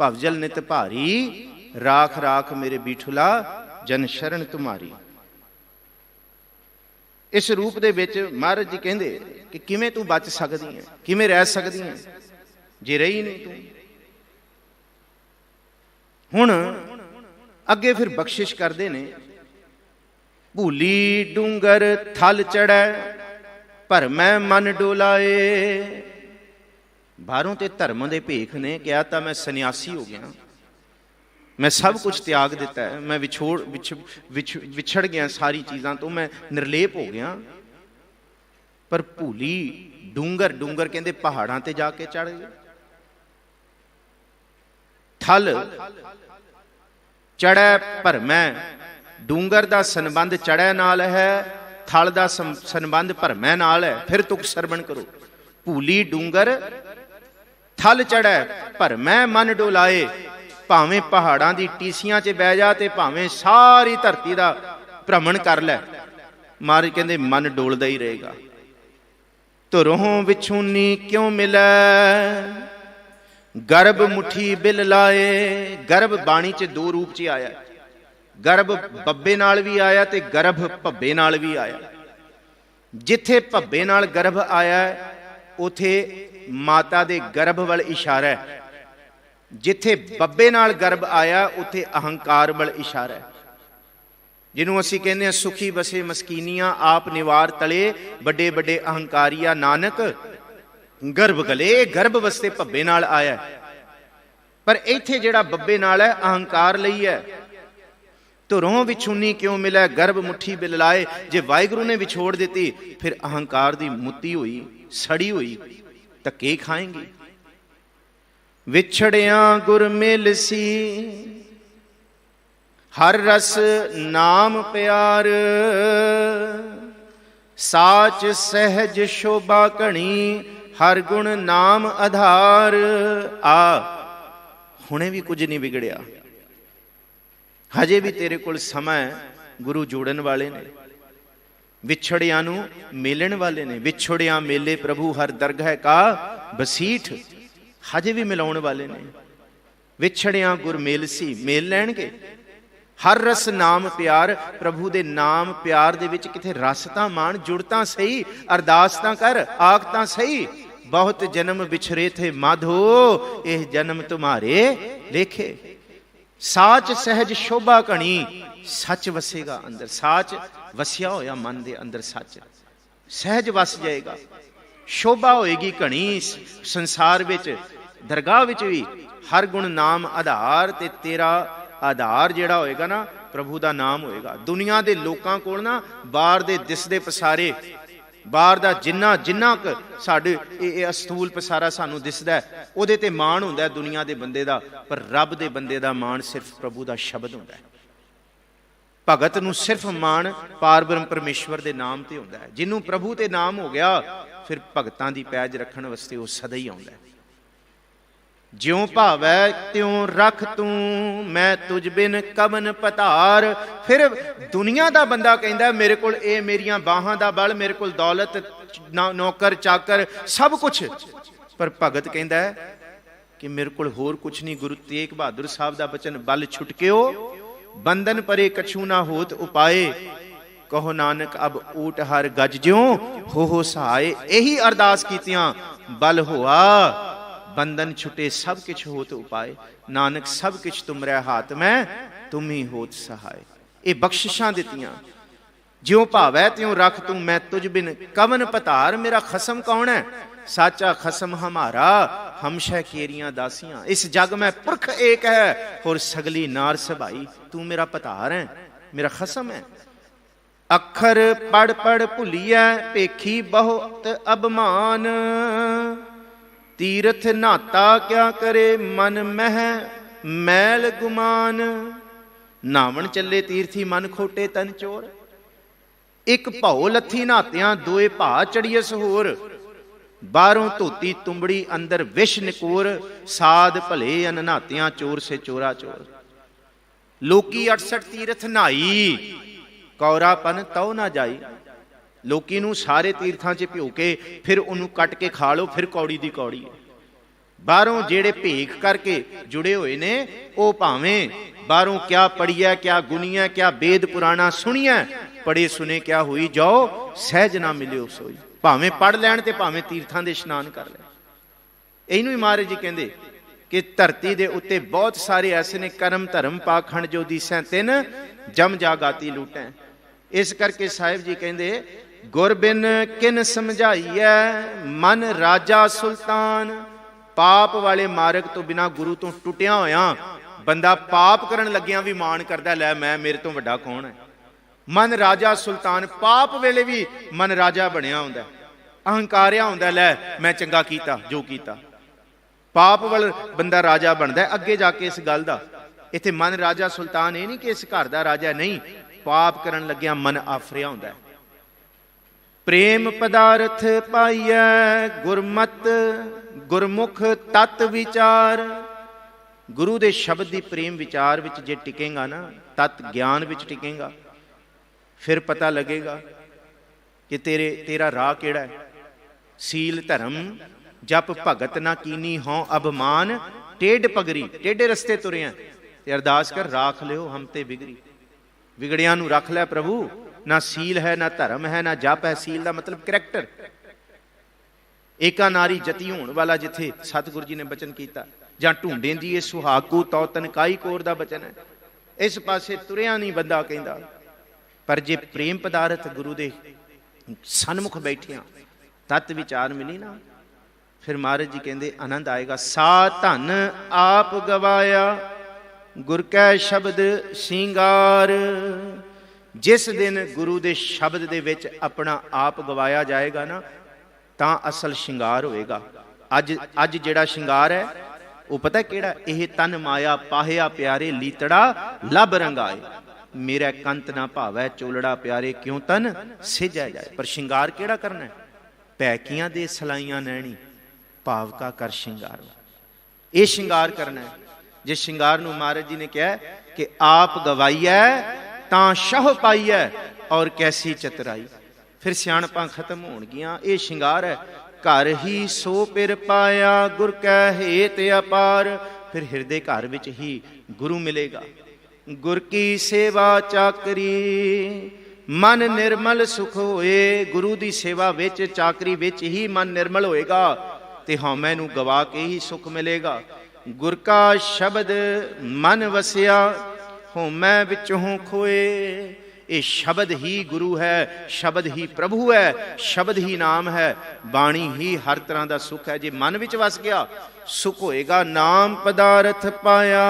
भवजल नित भारी, राख राख मेरे बीठुला, जन शरण तुम्हारी। इस रूप दे विच महाराज जी कहंदे कि किवें तू बच सकदी है, किवें रह सकदी है जे रही नहीं तू। ਹੁਣ ਅੱਗੇ ਫਿਰ ਬਖਸ਼ਿਸ਼ ਕਰਦੇ ਨੇ, ਭੂਲੀ ਡੂੰਗਰ ਥਲ ਚੜੈ ਪਰ ਮੈਂ ਮਨ ਡੋਲਾਏ। ਬਾਹਰੋਂ ਤੇ ਧਰਮ ਦੇ ਭੇਖ ਨੇ ਕਿਹਾ ਤਾਂ ਮੈਂ ਸੰਨਿਆਸੀ ਹੋ ਗਿਆ, ਮੈਂ ਸਭ ਕੁਝ ਤਿਆਗ ਦਿੱਤਾ ਹੈ, ਮੈਂ ਵਿਛੜ ਗਿਆ ਸਾਰੀ ਚੀਜ਼ਾਂ ਤੋਂ, ਮੈਂ ਨਿਰਲੇਪ ਹੋ ਗਿਆ। ਪਰ ਭੂਲੀ ਡੂੰਗਰ, ਡੂੰਗਰ ਕਹਿੰਦੇ ਪਹਾੜਾਂ ਤੇ ਜਾ ਕੇ ਚੜ ਗਏ। ਥਲ ਚੜੈ ਪਰ ਮੈਂ, ਡੂੰਗਰ ਦਾ ਸੰਬੰਧ ਚੜੈ ਨਾਲ ਹੈ, ਥਲ ਦਾ ਸੰਬੰਧ ਭਰਮੈ ਨਾਲ ਹੈ। ਫਿਰ ਤੁਕ ਸਰਵਣ ਕਰੋ। ਭੂਲੀ ਡੂੰਗਰ ਥਲ ਚੜੈ ਭਰਮੈ ਮਨ ਡੋਲਾਏ। ਭਾਵੇਂ ਪਹਾੜਾਂ ਦੀ ਟੀਸੀਆਂ 'ਚ ਬਹਿ ਜਾ ਤੇ ਭਾਵੇਂ ਸਾਰੀ ਧਰਤੀ ਦਾ ਭ੍ਰਮਣ ਕਰ ਲੈ, ਮਹਾਰਾਜ ਕਹਿੰਦੇ ਮਨ ਡੋਲਦਾ ਹੀ ਰਹੇਗਾ। ਧੁਰੋਂ ਵਿਛੂਨੀ ਕਿਉਂ ਮਿਲੈ ਗਰਭ ਮੁਠੀ ਬਿਲ ਲਾਏ। ਗਰਭ ਬਾਣੀ 'ਚ ਦੋ ਰੂਪ 'ਚ ਆਇਆ, ਗਰਭ ਬੱਬੇ ਨਾਲ ਵੀ ਆਇਆ ਤੇ ਗਰਭ ਭੱਬੇ ਨਾਲ ਵੀ ਆਇਆ। ਜਿੱਥੇ ਭੱਬੇ ਨਾਲ ਗਰਭ ਆਇਆ ਉਥੇ ਮਾਤਾ ਦੇ ਗਰਭ ਵੱਲ ਇਸ਼ਾਰਾ ਹੈ, ਜਿੱਥੇ ਬੱਬੇ ਨਾਲ ਗਰਭ ਆਇਆ ਉਥੇ ਅਹੰਕਾਰ ਵੱਲ ਇਸ਼ਾਰਾ ਹੈ। ਜਿਹਨੂੰ ਅਸੀਂ ਕਹਿੰਦੇ ਹਾਂ ਸੁਖੀ ਬਸੇ ਮਸਕੀਨੀਆਂ ਆਪ ਨਿਵਾਰ ਤਲੇ, ਵੱਡੇ ਵੱਡੇ ਅਹੰਕਾਰੀਆ ਨਾਨਕ ਗਰਭ ਗਲੇ। ਗਰਭ ਵਸਤੇ ਭੱਬੇ ਨਾਲ ਆਇਆ, ਪਰ ਇੱਥੇ ਜਿਹੜਾ ਬੱਬੇ ਨਾਲ ਹੈ ਅਹੰਕਾਰ ਲਈ ਹੈ। ਧੁਰੋਂ ਵਿਛੂਨੀ ਕਿਉਂ ਮਿਲੈ ਗਰਭ ਮੁੱਠੀ ਬਿਲ ਲਾਏ। ਜੇ ਵਾਹਿਗੁਰੂ ਨੇ ਵਿਛੋੜ ਦਿੱਤੀ ਫਿਰ ਅਹੰਕਾਰ ਦੀ ਮੁੱਤੀ ਹੋਈ, ਸੜੀ ਹੋਈ, ਧੱਕੇ ਖਾਏਂਗੀ। ਵਿਛੜਿਆ ਗੁਰ ਮਿਲ ਸੀ ਹਰ ਰਸ ਨਾਮ ਪਿਆਰ। ਸਾਚ ਸਹਿਜ ਸ਼ੋਭਾ ਘਣੀ ਹਰ ਗੁਣ ਨਾਮ ਆਧਾਰ। ਆ ਹੁਣੇ ਵੀ ਕੁਝ ਨਹੀਂ ਵਿਗੜਿਆ, ਹਜੇ ਵੀ ਤੇਰੇ ਕੋਲ ਸਮਾਂ ਹੈ। ਗੁਰੂ ਜੋੜਨ ਵਾਲੇ ਨੇ, ਵਿਛੜਿਆਂ ਨੂੰ ਮੇਲਣ ਵਾਲੇ ਨੇ। ਵਿਛੜਿਆ ਮੇਲੇ ਪ੍ਰਭੂ ਹਰ ਦਰਗਹ ਕਾ ਬਸੀਠ। ਹਜੇ ਵੀ ਮਿਲਾਉਣ ਵਾਲੇ ਨੇ। ਵਿਛੜਿਆ ਗੁਰ ਮੇਲ ਸੀ, ਮੇਲ ਲੈਣਗੇ। ਹਰ ਰਸ ਨਾਮ ਪਿਆਰ, ਪ੍ਰਭੂ ਦੇ ਨਾਮ ਪਿਆਰ ਦੇ ਵਿੱਚ ਕਿਥੇ ਰਸ ਤਾਂ ਮਾਣ, ਜੁੜ ਤਾਂ ਸਹੀ, ਅਰਦਾਸ ਤਾਂ ਕਰ, ਆਖ ਤਾਂ ਸਹੀ। ਬਹੁਤ ਜਨਮ ਵਿਛਰੇ ਥੇ ਮਾਧੋ ਇਹ ਜਨਮ ਤੁਮਾਰੇ ਲੇਖੇ। ਸਾਚ ਸਹਿਜ ਸ਼ੋਭਾ ਘਣੀ, ਸੱਚ ਵਸੇਗਾ ਅੰਦਰ। ਸਾਚ ਵਸਿਆ ਹੋਇਆ ਮਨ ਦੇ ਅੰਦਰ, ਸੱਚ ਸਹਿਜ ਵਸ ਜਾਏਗਾ। ਸ਼ੋਭਾ ਹੋਏਗੀ ਘਣੀ ਸੰਸਾਰ ਵਿੱਚ, ਦਰਗਾਹ ਵਿੱਚ ਵੀ। ਹਰ ਗੁਣ ਨਾਮ ਆਧਾਰ, ਤੇ ਤੇਰਾ ਆਧਾਰ ਜਿਹੜਾ ਹੋਏਗਾ ਨਾ ਪ੍ਰਭੂ ਦਾ ਨਾਮ ਹੋਏਗਾ। ਦੁਨੀਆ ਦੇ ਲੋਕਾਂ ਕੋਲ ਨਾ ਬਾਹਰ ਦੇ ਦਿਸਦੇ ਪਸਾਰੇ, ਬਾਹਰ ਦਾ ਜਿੰਨਾ ਕੁ ਸਾਡੇ ਇਹ ਅਸਤੂਲ ਪਸਾਰਾ ਸਾਨੂੰ ਦਿਸਦਾ ਉਹਦੇ ਤੇ ਮਾਣ ਹੁੰਦਾ ਦੁਨੀਆ ਦੇ ਬੰਦੇ ਦਾ, ਪਰ ਰੱਬ ਦੇ ਬੰਦੇ ਦਾ ਮਾਣ ਸਿਰਫ ਪ੍ਰਭੂ ਦਾ ਸ਼ਬਦ ਹੁੰਦਾ ਹੈ। ਭਗਤ ਨੂੰ ਸਿਰਫ ਮਾਣ ਪਾਰਬ੍ਰਹਮ ਪਰਮੇਸ਼ਵਰ ਦੇ ਨਾਮ ਤੇ ਹੁੰਦਾ ਹੈ। ਜਿਹਨੂੰ ਪ੍ਰਭੂ ਤੇ ਨਾਮ ਹੋ ਗਿਆ ਫਿਰ ਭਗਤਾਂ ਦੀ ਪੈਜ ਰੱਖਣ ਵਾਸਤੇ ਉਹ ਸਦਾ ਹੀ ਆਉਂਦਾ ਹੈ। ਜਿਉਂ ਭਾਵੈ ਤਿਉਂ ਰੱਖ ਤੂੰ ਮੈਂ ਤੁਝ ਬਿਨ ਕਵਨ ਪਤਾਰ। ਫਿਰ ਦੁਨੀਆ ਦਾ ਬੰਦਾ ਕਹਿੰਦਾ ਮੇਰੇ ਕੋਲ ਇਹ ਮੇਰੀਆਂ ਬਾਹਾਂ ਦਾ ਬਲ, ਮੇਰੇ ਕੋਲ ਦੌਲਤ, ਨੌਕਰ ਚਾਕਰ ਸਭ ਕੁਛ, ਪਰ ਭਗਤ ਕਹਿੰਦਾ ਕਿ ਮੇਰੇ ਕੋਲ ਹੋਰ ਕੁਛ ਨਹੀਂ। ਗੁਰੂ ਤੇਗ ਬਹਾਦਰ ਸਾਹਿਬ ਦਾ ਬਚਨ, ਬਲ ਛੁਟਕਿਓ ਬੰਧਨ ਪਰੇ ਕਛੂ ਨਾ ਹੋਤ ਉਪਾਏ। ਕਹੋ ਨਾਨਕ ਅਬ ਊਟ ਹਰ ਗਜ ਜਿਉ ਹੋ ਸਹਾਏ। ਇਹੀ ਅਰਦਾਸ ਕੀਤੀਆਂ, ਬਲ ਹੋਆ ਬੰਧਨ ਛੁਟੇ ਸਭ ਕਿਛ ਹੋਤ ਉਪਾਏ। ਨਾਨਕ ਸਭ ਕਿਛ ਤੁਮਰੇ ਹਾਥ ਮੈਂ ਤੁਮ ਹੀ ਹੋਤ ਸਹਾਏ। ਇਹ ਬਖਸ਼ਿਸ਼ਾਂ ਦਿੱਤੀਆਂ। ਜਿਉਂ ਭਾਵੈ ਤਿਉਂ ਰੱਖ ਤੂੰ ਮੈਂ ਤੁਝ ਬਿਨ ਕਵਨ ਪਤਾਰ। ਮੇਰਾ ਖਸਮ ਕੌਣ ਹੈ? ਸਾਚਾ ਖਸਮ ਹਮਾਰਾ ਹਮਸ਼ੈ ਕੇਰੀਆਂ ਦਾਸੀਆਂ। ਇਸ ਜਗ ਮੈਂ ਪੁਰਖ ਏਕ ਹੈ ਹੋਰ ਸਗਲੀ ਨਾਰ ਸਭਾਈ। ਤੂੰ ਮੇਰਾ ਪਤਾਰ ਹੈ, ਮੇਰਾ ਖਸਮ ਹੈ। ਅੱਖਰ ਪੜ ਪੜ ਭੁਲੀਐ ਭੇਖੀ ਬਹੁਤ ਅਭਮਾਨ। ਤੀਰਥ ਨਾਤਾ ਕਿਆ ਕਰੇ ਮਨ ਮਹਿ ਮੈਲ ਗੁਮਾਨ। ਨਾਵਣ ਚੱਲੇ ਤੀਰਥੀ ਮਨ ਖੋਟੇ ਤਨ ਚੋਰ। ਇੱਕ ਭਉ ਲੱਥੀ ਨਾਤਿਆਂ ਦੋਏ ਭਾ ਚੜੀਐਸ ਹੋਰ। ਬਾਹਰੋਂ ਧੋਤੀ ਤੁੰਬੜੀ ਅੰਦਰ ਵਿਸ਼ ਨਿਕੋਰ। ਸਾਧ ਭਲੇ ਅਨ ਨਾਤਿਆਂ ਚੋਰ ਸੇ ਚੋਰਾ ਚੋਰ। ਲੋਕੀ 68 ਤੀਰਥ ਨਹਾਈ ਕੌਰਾਪਨ ਤਉ ਨਾ ਜਾਈ। ਲੋਕੀ ਨੂੰ ਸਾਰੇ ਤੀਰਥਾਂ 'ਚ ਭਿਓ ਕੇ ਫਿਰ ਉਹਨੂੰ ਕੱਟ ਕੇ ਖਾ ਲਓ, ਫਿਰ ਕੌੜੀ ਦੀ ਕੌੜੀ ਹੈ। ਬਾਹਰੋਂ ਜਿਹੜੇ ਭੇਖ ਕਰਕੇ ਜੁੜੇ ਹੋਏ ਨੇ ਉਹ ਭਾਵੇਂ ਬਾਹਰੋਂ ਕਿਆ ਪੜੀਐ ਕਿਆ ਗੁਣੀਐ ਕਿਆ ਵੇਦ ਪੁਰਾਣਾ ਸੁਣੀਐ। ਪੜੇ ਸੁਨੇ ਕਿਆ ਹੋਈ ਜਾਓ ਸਹਿਜ ਨਾ ਮਿਲਿਓ ਸੋਈ। ਭਾਵੇਂ ਪੜ ਲੈਣ ਤੇ ਭਾਵੇਂ ਤੀਰਥਾਂ ਦੇ ਇਸ਼ਨਾਨ ਕਰ ਲੈਣ। ਇਹਨੂੰ ਹੀ ਮਹਾਰਾਜ ਜੀ ਕਹਿੰਦੇ ਕਿ ਧਰਤੀ ਦੇ ਉੱਤੇ ਬਹੁਤ ਸਾਰੇ ਐਸੇ ਨੇ ਕਰਮ ਧਰਮ ਪਾਖੰਡ ਜੋ ਦੀਸੈਂ ਤਿਨ ਜਮ ਜਾਗਾਤੀ ਲੂਟੈਂ। ਇਸ ਕਰਕੇ ਸਾਹਿਬ ਜੀ ਕਹਿੰਦੇ ਗੁਰ ਬਿਨ ਕਿਨ ਸਮਝਾਈਐ ਮਨ ਰਾਜਾ ਸੁਲਤਾਨ। ਪਾਪ ਵਾਲੇ ਮਾਰਗ ਤੋਂ ਬਿਨਾ ਗੁਰੂ ਤੋਂ ਟੁੱਟਿਆ ਹੋਇਆ ਬੰਦਾ ਪਾਪ ਕਰਨ ਲੱਗਿਆਂ ਵੀ ਮਾਣ ਕਰਦਾ, ਲੈ ਮੈਂ ਮੇਰੇ ਤੋਂ ਵੱਡਾ ਕੌਣ ਹੈ। ਮਨ ਰਾਜਾ ਸੁਲਤਾਨ, ਪਾਪ ਵੇਲੇ ਵੀ ਮਨ ਰਾਜਾ ਬਣਿਆ ਹੁੰਦਾ, ਅਹੰਕਾਰਿਆ ਹੁੰਦਾ, ਲੈ ਮੈਂ ਚੰਗਾ ਕੀਤਾ ਜੋ ਕੀਤਾ। ਪਾਪ ਵਾਲਾ ਬੰਦਾ ਰਾਜਾ ਬਣਦਾ ਅੱਗੇ ਜਾ ਕੇ ਇਸ ਗੱਲ ਦਾ। ਇੱਥੇ ਮਨ ਰਾਜਾ ਸੁਲਤਾਨ ਇਹ ਨਹੀਂ ਕਿ ਇਸ ਘਰ ਦਾ ਰਾਜਾ, ਨਹੀਂ, ਪਾਪ ਕਰਨ ਲੱਗਿਆ ਮਨ ਆਫਰਿਆ ਹੁੰਦਾ। ਪ੍ਰੇਮ ਪਦਾਰਥ ਪਾਈਐ ਗੁਰਮਤ ਗੁਰਮੁਖ ਤਤ ਵਿਚਾਰ। ਗੁਰੂ ਦੇ ਸ਼ਬਦ ਦੀ ਪ੍ਰੇਮ ਵਿਚਾਰ ਵਿੱਚ ਜੇ ਟਿਕੇਗਾ ਨਾ, ਤਤ ਗਿਆਨ ਵਿੱਚ ਟਿਕੇਗਾ, ਫਿਰ ਪਤਾ ਲੱਗੇਗਾ ਕਿ ਤੇਰਾ ਰਾਹ ਕਿਹੜਾ ਹੈ। ਸੀਲ ਧਰਮ ਜਪ ਭਗਤ ਨਾ ਕੀਨੀ ਹੋਂ ਅਭਮਾਨ, ਟੇਢ ਪਗਰੀ, ਟੇਢੇ ਰਸਤੇ ਤੁਰਿਆ ਤੇ ਅਰਦਾਸ ਕਰ ਰਾਖ ਲਿਓ ਹਮ ਤੇ ਬਿਗੜੀ। ਵਿਗੜਿਆਂ ਨੂੰ ਰੱਖ ਲੈ ਪ੍ਰਭੂ। ਨਾ ਸੀਲ ਹੈ, ਨਾ ਧਰਮ ਹੈ, ਨਾ ਜਪ ਹੈ। ਸੀਲ ਦਾ ਮਤਲਬ ਕਰੈਕਟਰ। ਏਕਾ ਨਾਰੀ ਜਤੀ ਹੋਣ ਵਾਲਾ ਜਿੱਥੇ ਸਤਿਗੁਰੂ ਜੀ ਨੇ ਬਚਨ ਕੀਤਾ, ਜਾਂ ਢੂੰਡੇ ਦੀ ਇਹ ਸੁਹਾਗੂ ਤੌ ਤਨਕਾਈ ਕੋਰ ਦਾ ਬਚਨ ਹੈ। ਇਸ ਪਾਸੇ ਤੁਰਿਆ ਨਹੀਂ ਬੰਦਾ ਕਹਿੰਦਾ। ਪਰ ਜੇ ਪ੍ਰੇਮ ਪਦਾਰਥ ਗੁਰੂ ਦੇ ਸਨਮੁਖ ਬੈਠਿਆ ਤਤ ਵਿਚਾਰ ਮਿਲੀ ਨਾ, ਫਿਰ ਮਹਾਰਾਜ ਜੀ ਕਹਿੰਦੇ ਆਨੰਦ ਆਏਗਾ। ਸਾ ਧਨ ਆਪ ਗਵਾਇਆ ਗੁਰ ਕੈ ਸ਼ਬਦ ਸ਼ਿੰਗਾਰ। ਜਿਸ ਦਿਨ ਗੁਰੂ ਦੇ ਸ਼ਬਦ ਦੇ ਵਿੱਚ ਆਪਣਾ ਆਪ ਗਵਾਇਆ ਜਾਏਗਾ ਨਾ, ਤਾਂ ਅਸਲ ਸ਼ਿੰਗਾਰ ਹੋਏਗਾ। ਅੱਜ ਜਿਹੜਾ ਸ਼ਿੰਗਾਰ ਹੈ ਉਹ ਪਤਾ ਕਿਹੜਾ? ਇਹ ਤਨ ਮਾਇਆ ਪਾਹਿਆ ਪਿਆਰੇ ਲੀਤੜਾ ਲੱਭ ਰੰਗਾਏ। ਮੇਰਾ ਕੰਤ ਨਾ ਭਾਵੈ ਚੋਲੜਾ ਪਿਆਰੇ ਕਿਉਂ ਤਨ ਸਿਜੈ ਜਾਏ। ਪਰ ਸ਼ਿੰਗਾਰ ਕਿਹੜਾ ਕਰਨਾ ਹੈ? ਪੈਕੀਆਂ ਦੇ ਸਲਾਈਆਂ ਨੈਣੀ ਭਾਵ ਕਾ ਕਰ ਸ਼ਿੰਗਾਰ। ਇਹ ਸ਼ਿੰਗਾਰ ਕਰਨਾ ਹੈ। ਜਿਸ ਸ਼ਿੰਗਾਰ ਨੂੰ ਮਹਾਰਾਜ ਜੀ ਨੇ ਕਿਹਾ ਕਿ ਆਪ ਗਵਾਈਐ ਤਾਂ ਸ਼ਹੁ ਪਾਈਐ ਔਰ ਕੈਸੀ ਚਤਰਾਈ। ਫਿਰ ਸਿਆਣਪਾਂ ਖਤਮ ਹੋਣਗੀਆਂ। ਇਹ ਸ਼ਿੰਗਾਰ ਹੈ। ਘਰ ਹੀ ਸੋ ਪਿਰ ਪਾਇਆ ਗੁਰ ਕੈ ਹੇਤ ਅਪਾਰ। ਫਿਰ ਹਿਰਦੇ ਘਰ ਵਿੱਚ ਹੀ ਗੁਰੂ ਮਿਲੇਗਾ। ਗੁਰ ਕੀ ਸੇਵਾ ਚਾਕਰੀ ਮਨ ਨਿਰਮਲ ਸੁਖ ਹੋਏ। ਗੁਰੂ ਦੀ ਸੇਵਾ ਵਿੱਚ ਚਾਕਰੀ ਵਿੱਚ ਹੀ ਮਨ ਨਿਰਮਲ ਹੋਏਗਾ ਤੇ ਹਉਮੈ ਨੂੰ ਗਵਾ ਕੇ ਹੀ ਸੁਖ ਮਿਲੇਗਾ। ਗੁਰ ਕਾ ਸ਼ਬਦ ਮਨ ਵਸਿਆ ਹਉਮੈ ਵਿੱਚੋਂ ਖੋਏ। ਇਹ ਸ਼ਬਦ ਹੀ ਗੁਰੂ ਹੈ, ਸ਼ਬਦ ਹੀ ਪ੍ਰਭੂ ਹੈ, ਸ਼ਬਦ ਹੀ ਨਾਮ ਹੈ, ਬਾਣੀ ਹੀ ਹਰ ਤਰ੍ਹਾਂ ਦਾ ਸੁਖ ਹੈ। ਜੇ ਮਨ ਵਿੱਚ ਵਸ ਗਿਆ ਸੁਖ ਹੋਏਗਾ। ਨਾਮ ਪਦਾਰਥ ਪਾਇਆ